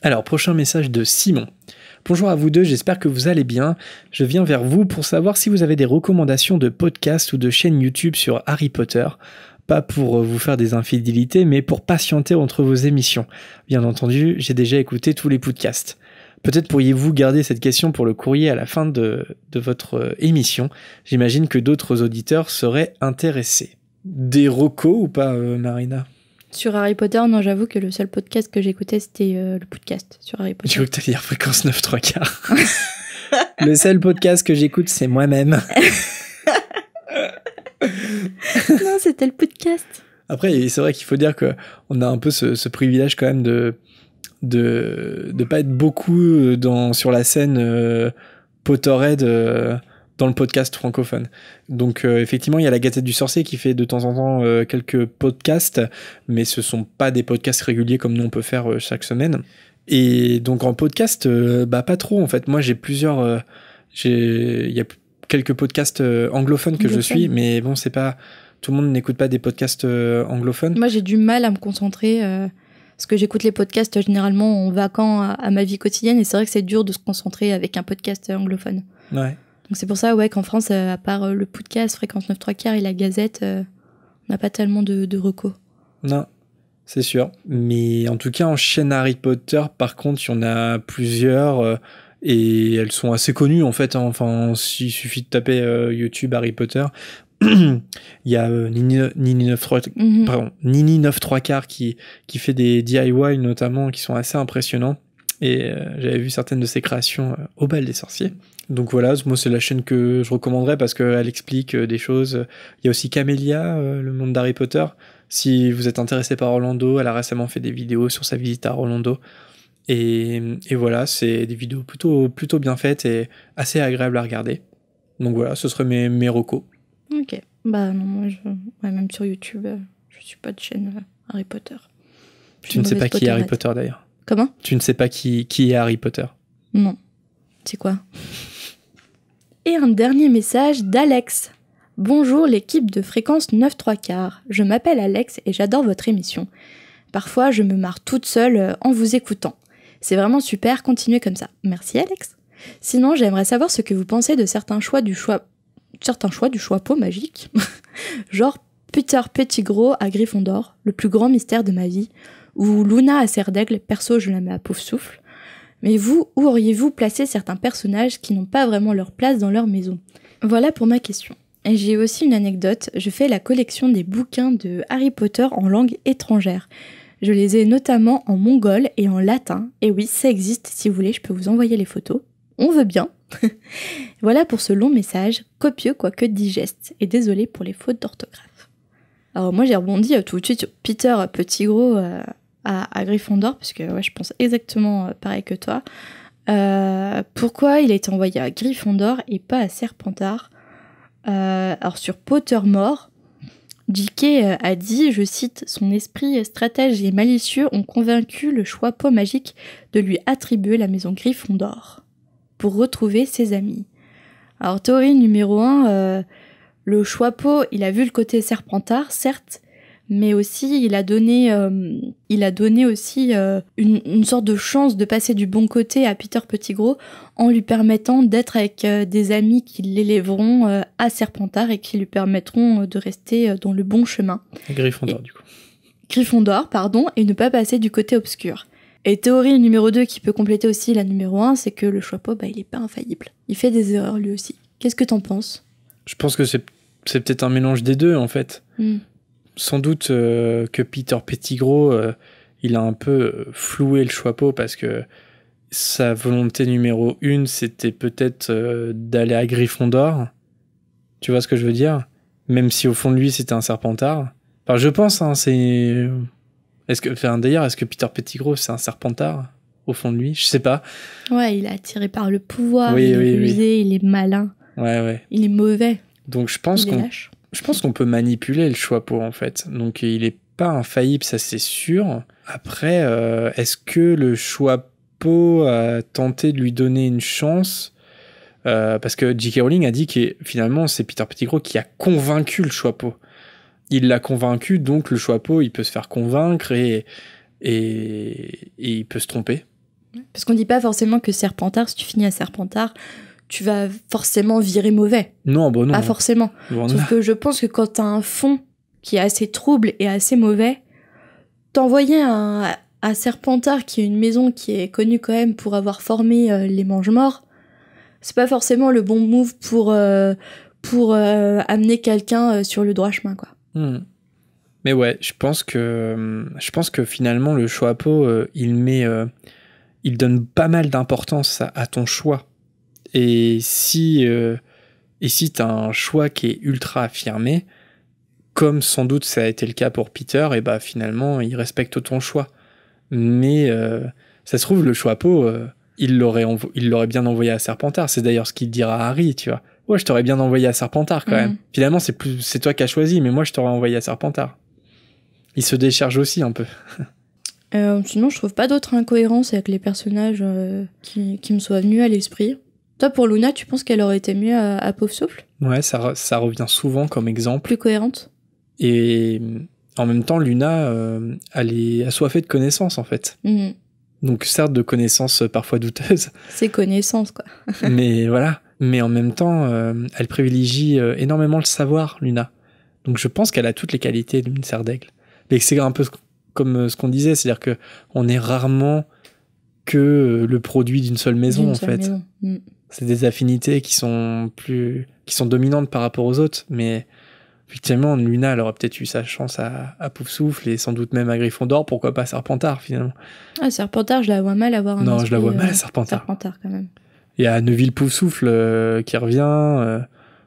Alors, prochain message de Simon. Bonjour à vous deux, j'espère que vous allez bien. Je viens vers vous pour savoir si vous avez des recommandations de podcasts ou de chaînes YouTube sur Harry Potter. Pas pour vous faire des infidélités, mais pour patienter entre vos émissions. Bien entendu, j'ai déjà écouté tous les podcasts. Peut-être pourriez-vous garder cette question pour le courrier à la fin de votre émission. J'imagine que d'autres auditeurs seraient intéressés. Des recos ou pas, Marina ? Sur Harry Potter, non, j'avoue que le seul podcast que j'écoutais, c'était le podcast sur Harry Potter. Je veux que tu allais dire Fréquence 9 3/4. Le seul podcast que j'écoute, c'est moi-même. Non, c'était le podcast. Après, c'est vrai qu'il faut dire qu'on a un peu ce privilège quand même de pas être beaucoup sur la scène Potterhead dans le podcast francophone. Donc effectivement, il y a la Gazette du Sorcier qui fait de temps en temps quelques podcasts, mais ce sont pas des podcasts réguliers comme nous on peut faire chaque semaine. Et donc en podcast, pas trop en fait. Moi j'ai il y a quelques podcasts anglophones que je suis, mais bon, c'est pas tout le monde n'écoute pas des podcasts anglophones. Moi j'ai du mal à me concentrer parce que j'écoute les podcasts généralement en vacances à ma vie quotidienne, et c'est vrai que c'est dur de se concentrer avec un podcast anglophone. Ouais. Donc c'est pour ça qu'en France, à part le podcast, Fréquence 9 3/4 et la Gazette, on n'a pas tellement de recos. Non, c'est sûr. Mais en tout cas, en chaîne Harry Potter, par contre, il y en a plusieurs et elles sont assez connues en fait. Enfin, il suffit de taper YouTube Harry Potter. Il y a Nini 9 3/4 qui fait des DIY notamment qui sont assez impressionnants. Et j'avais vu certaines de ses créations au Bal des Sorciers. Donc voilà, moi c'est la chaîne que je recommanderais parce qu'elle explique des choses. Il y a aussi Camélia, le monde d'Harry Potter. Si vous êtes intéressé par Orlando, elle a récemment fait des vidéos sur sa visite à Orlando. Et voilà, c'est des vidéos plutôt bien faites et assez agréables à regarder. Donc voilà, ce seraient mes recos. Ok. Bah non, moi, même sur YouTube, je suis pas de chaîne Harry Potter. Tu ne sais pas qui est Harry Potter d'ailleurs. Comment ? Tu ne sais pas qui est Harry Potter. Non. C'est quoi ? Et un dernier message d'Alex. Bonjour l'équipe de Fréquence 9 3/4. Je m'appelle Alex et j'adore votre émission. Parfois, je me marre toute seule en vous écoutant. C'est vraiment super, continuez comme ça. Merci Alex. Sinon, j'aimerais savoir ce que vous pensez de certains choix du choix-peau magique. Genre Peter Pettigrew à Gryffondor, le plus grand mystère de ma vie, ou Luna à Serre d'Aigle, perso je la mets à pauvre souffle. Mais vous, où auriez-vous placé certains personnages qui n'ont pas vraiment leur place dans leur maison ? Voilà pour ma question. Et j'ai aussi une anecdote, je fais la collection des bouquins de Harry Potter en langue étrangère. Je les ai notamment en mongol et en latin, et oui, ça existe, si vous voulez, je peux vous envoyer les photos. On veut bien. Voilà pour ce long message, copieux quoique digeste, et désolé pour les fautes d'orthographe. Alors moi j'ai rebondi tout de suite sur Peter Pettigrew à Gryffondor, parce que je pense exactement pareil que toi. Pourquoi il a été envoyé à Gryffondor et pas à Serpentard ? Alors sur Pottermore, J.K. a dit, je cite, « Son esprit stratège et malicieux ont convaincu le choix-peau magique de lui attribuer la maison Gryffondor pour retrouver ses amis. » Alors théorie numéro 1, le choix-peau, il a vu le côté Serpentard, certes, mais aussi il a donné aussi une sorte de chance de passer du bon côté à Peter Pettigrew en lui permettant d'être avec des amis qui l'élèveront à Serpentard et qui lui permettront de rester dans le bon chemin. Gryffondor, du coup. Gryffondor, pardon, et ne pas passer du côté obscur. Et théorie numéro 2 qui peut compléter aussi la numéro 1, c'est que le Choixpeau, il est pas infaillible. Il fait des erreurs lui aussi. Qu'est-ce que t'en penses ? Je pense que c'est peut-être un mélange des deux, en fait. Sans doute que Peter Pettigrew, il a un peu floué le Choixpeau parce que sa volonté numéro 1, c'était peut-être d'aller à Gryffondor. Tu vois ce que je veux dire ? Même si au fond de lui, c'était un Serpentard. Enfin, je pense, hein, c'est... D'ailleurs, est-ce que Peter Pettigrew, c'est un Serpentard au fond de lui ? Je sais pas. Ouais, il est attiré par le pouvoir, Oui, il est oui, rusé, il est malin. Ouais. Il est mauvais. Donc je pense qu'on peut manipuler le Choixpeau, en fait. Donc il est pas infaillible, ça c'est sûr. Après, est-ce que le Choixpeau a tenté de lui donner une chance ? Parce que J.K. Rowling a dit que finalement c'est Peter Pettigrew qui a convaincu le Choixpeau. Il l'a convaincu, donc le Choixpeau, il peut se faire convaincre et il peut se tromper. Parce qu'on dit pas forcément que Serpentard, si tu finis à Serpentard, tu vas forcément virer mauvais. Non, bon non. Pas forcément. Sauf que je pense que quand t'as un fond qui est assez trouble et assez mauvais, t'envoyer à Serpentard, qui est une maison qui est connue quand même pour avoir formé les Mange-Morts, c'est pas forcément le bon move pour amener quelqu'un sur le droit chemin, quoi. Mais ouais, je pense que finalement le Choixpeau, il donne pas mal d'importance à ton choix. Et si t'as un choix qui est ultra affirmé, comme sans doute ça a été le cas pour Peter, et bah finalement il respecte ton choix. Mais ça se trouve le Choixpeau, il l'aurait bien envoyé à Serpentard. C'est d'ailleurs ce qu'il dira à Harry, tu vois. Ouais, je t'aurais bien envoyé à Serpentard quand même. Finalement, c'est toi qui as choisi, mais moi, je t'aurais envoyé à Serpentard. Il se décharge aussi un peu. Sinon, je trouve pas d'autres incohérences avec les personnages qui me soient venus à l'esprit. Toi, pour Luna, tu penses qu'elle aurait été mieux à Poufsouffle ? Ouais, ça revient souvent comme exemple. Plus cohérente. Et en même temps, Luna, elle est assoiffée de connaissances, en fait. Donc, certes, de connaissances parfois douteuses. C'est connaissances, quoi. Mais voilà. Mais en même temps, elle privilégie énormément le savoir, Luna. Donc je pense qu'elle a toutes les qualités d'une serre d'aigle. Mais c'est un peu comme ce qu'on disait, c'est-à-dire que on est rarement que le produit d'une seule maison, en fait. C'est des affinités qui sont dominantes par rapport aux autres. Mais effectivement, Luna, elle aurait peut-être eu sa chance à Poufsouffle et sans doute même à Gryffondor. Pourquoi pas Serpentard, finalement ? Ah, Serpentard, je la vois mal avoir un Non, esprit, je la vois mal à Serpentard. Serpentard, quand même. Il y a Neville Poufsouffle qui revient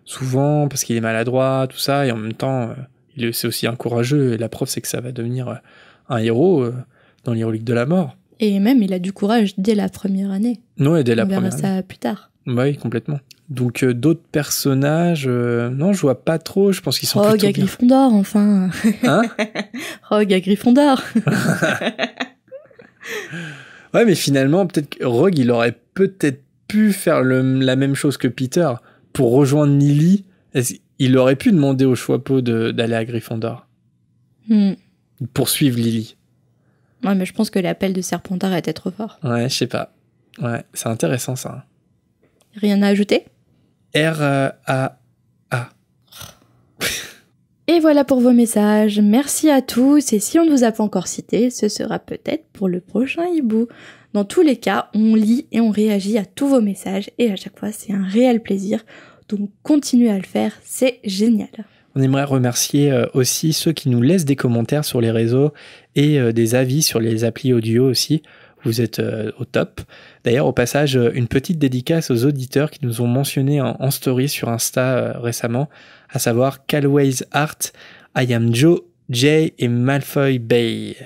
souvent parce qu'il est maladroit, tout ça, et en même temps, c'est aussi un courageux, et la preuve, c'est que ça va devenir un héros dans les reliques de la mort. Et même, il a du courage dès la première année. Ouais, dès la première année. On verra ça plus tard. Oui, complètement. Donc, d'autres personnages, non, je vois pas trop, je pense qu'ils sont Rogue plutôt à Gryffondor, enfin. Hein ? Rogue à Gryffondor. Ouais, mais finalement, peut-être que Rogue, il aurait peut-être pu faire la même chose que Peter pour rejoindre Lily. Il aurait pu demander au Choixpeau d'aller à Gryffondor pour suivre Lily. Ouais, mais je pense que l'appel de Serpentard était trop fort. Ouais, je sais pas. Ouais, c'est intéressant ça. Rien à ajouter ? R-A-A. Et voilà pour vos messages. Merci à tous. Et si on ne vous a pas encore cité, ce sera peut-être pour le prochain hibou. Dans tous les cas, on lit et on réagit à tous vos messages. Et à chaque fois, c'est un réel plaisir. Donc continuez à le faire, c'est génial. On aimerait remercier aussi ceux qui nous laissent des commentaires sur les réseaux et des avis sur les applis audio aussi. Vous êtes au top. D'ailleurs, au passage, une petite dédicace aux auditeurs qui nous ont mentionné en story sur Insta récemment, à savoir Calways Art, I Am Joe, Jay et Malfoy Bay.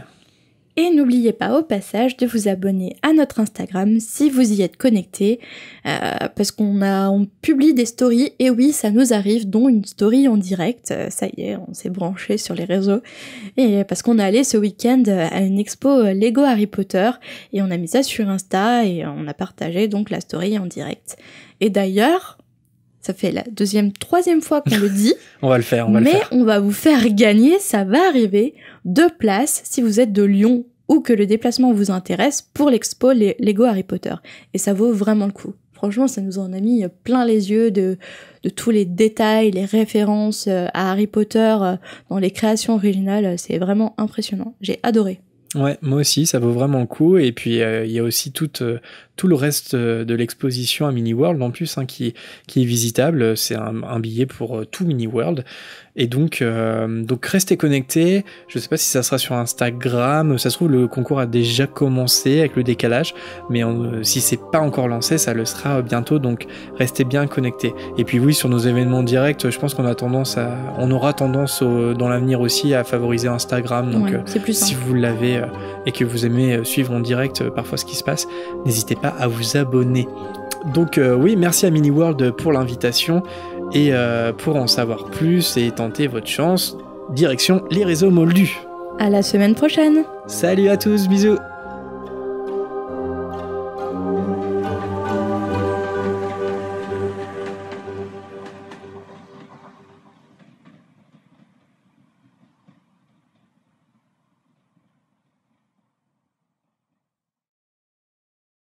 Et n'oubliez pas au passage de vous abonner à notre Instagram si vous y êtes connecté, parce on publie des stories, et oui, ça nous arrive, dont une story en direct, ça y est, on s'est branché sur les réseaux, et parce qu'on est allé ce week-end à une expo Lego Harry Potter, et on a mis ça sur Insta, et on a partagé donc la story en direct. Et d'ailleurs, Ça fait la troisième fois qu'on le dit. On va le faire, Mais on va vous faire gagner, ça va arriver, 2 places si vous êtes de Lyon ou que le déplacement vous intéresse pour l'expo Lego Harry Potter. Et ça vaut vraiment le coup. Franchement, ça nous en a mis plein les yeux de tous les détails, les références à Harry Potter dans les créations originales. C'est vraiment impressionnant. J'ai adoré. Ouais, moi aussi, ça vaut vraiment le coup. Et puis, il y a aussi tout le reste de l'exposition à Mini World, en plus, hein, qui est visitable. C'est un billet pour tout Mini World. Et donc restez connectés. Je sais pas si ça sera sur Instagram. Ça se trouve, le concours a déjà commencé avec le décalage. Mais si c'est pas encore lancé, ça le sera bientôt. Donc, restez bien connectés. Et puis oui, sur nos événements directs, je pense qu'on aura tendance dans l'avenir aussi à favoriser Instagram. Donc, c'est plus simple. Si vous l'avez et que vous aimez suivre en direct parfois ce qui se passe, n'hésitez pas à vous abonner. Donc oui, merci à Mini World pour l'invitation et pour en savoir plus et tenter votre chance, direction les réseaux moldus. À la semaine prochaine. Salut à tous, bisous.